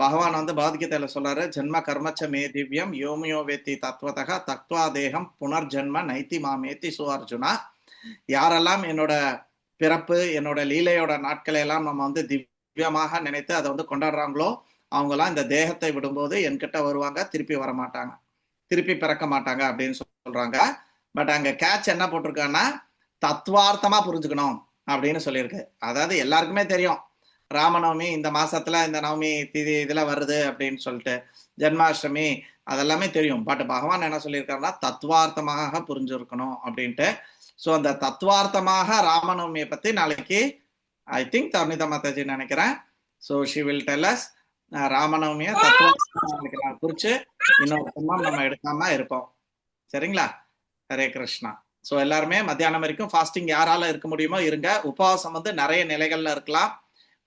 பகவான் வந்து பகவத்கீதையில சொல்றாரு, ஜென்ம கர்மச்ச மே திவ்யம் யோமியோ வேத்தி தத்வதக தத்வா தேகம் புனர்ஜென்ம நைத்தி மாமேத்தி சு அர்ஜுனா. யாரெல்லாம் என்னோட பிறப்பு, என்னோட லீலையோட நாட்களை எல்லாம் நம்ம வந்து திவ்யமாக நினைத்து அதை வந்து கொண்டாடுறாங்களோ அவங்கெல்லாம் இந்த தேகத்தை விடும்போது என்கிட்ட வருவாங்க, திருப்பி வர மாட்டாங்க, திருப்பி பிறக்க மாட்டாங்க அப்படின்னு சொல்றாங்க. பட் அங்க கேட்ச் என்ன போட்டிருக்காங்கன்னா தத்துவார்த்தமா புரிஞ்சுக்கணும் அப்படின்னு சொல்லியிருக்கு. அதாவது எல்லாருக்குமே தெரியும் ராமநவமி இந்த மாசத்துல இந்த நவமி திதி இதுல வருது அப்படின்னு சொல்லிட்டு, ஜென்மாஷ்டமி அதெல்லாமே தெரியும். பட் பகவான் என்ன சொல்லியிருக்காருன்னா தத்துவார்த்தமாக புரிஞ்சிருக்கணும் அப்படின்ட்டு. ஸோ அந்த தத்துவார்த்தமாக ராமநவமியை பத்தி நாளைக்கு ஐ திங்க் தர்ணிதா மாதாஜி நினைக்கிறேன். So she will tell us ராமநவமியை தத்துவார்த்தமாக குறிச்சு இன்னொரு சம்பவம் நம்ம எடுக்காம இருப்போம். சரிங்களா? ஹரே கிருஷ்ணா. ஸோ எல்லாருமே மத்தியானம் வரைக்கும் ஃபாஸ்டிங் யாரால இருக்க முடியுமோ இருங்க. உபவாசம் வந்து நிறைய நிலைகள்ல இருக்கலாம்.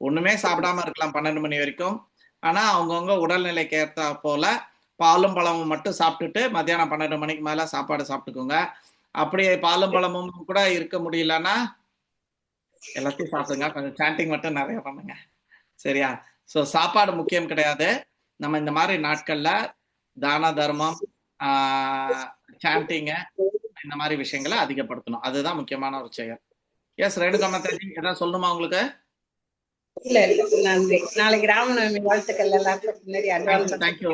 ஒண்ணுமே சாப்பிடாம இருக்கலாம் 12 மணி வரைக்கும். ஆனா அவங்கவுங்க உடல்நிலைக்கு ஏற்ற போல பாலும் பழமும் மட்டும் சாப்பிட்டுட்டு மத்தியானம் 12 மணிக்கு மேல சாப்பாடு சாப்பிட்டுக்கோங்க. அப்படியே பாலும் பழமும் கூட இருக்க முடியலன்னா எல்லாத்தையும் சாப்பிடுங்க. கொஞ்சம் சாண்டிங் மட்டும் நிறைய பண்ணுங்க. சரியா? ஸோ சாப்பாடு முக்கியம் கிடையாது. நம்ம இந்த மாதிரி நாட்கள்ல தான தர்மம், சாண்டிங்க, இந்த மாதிரி விஷயங்களை அதிகப்படுத்தணும். அதுதான் முக்கியமான ஒரு செயல். எஸ் ரேணுகா மாதாஜி ஏதாவது சொல்லணுமா உங்களுக்கு? இல்ல நன்றி. நாளைக்கு ராமநவமி வாழ்த்துக்கள் எல்லாருக்கும். தேங்க்யூ.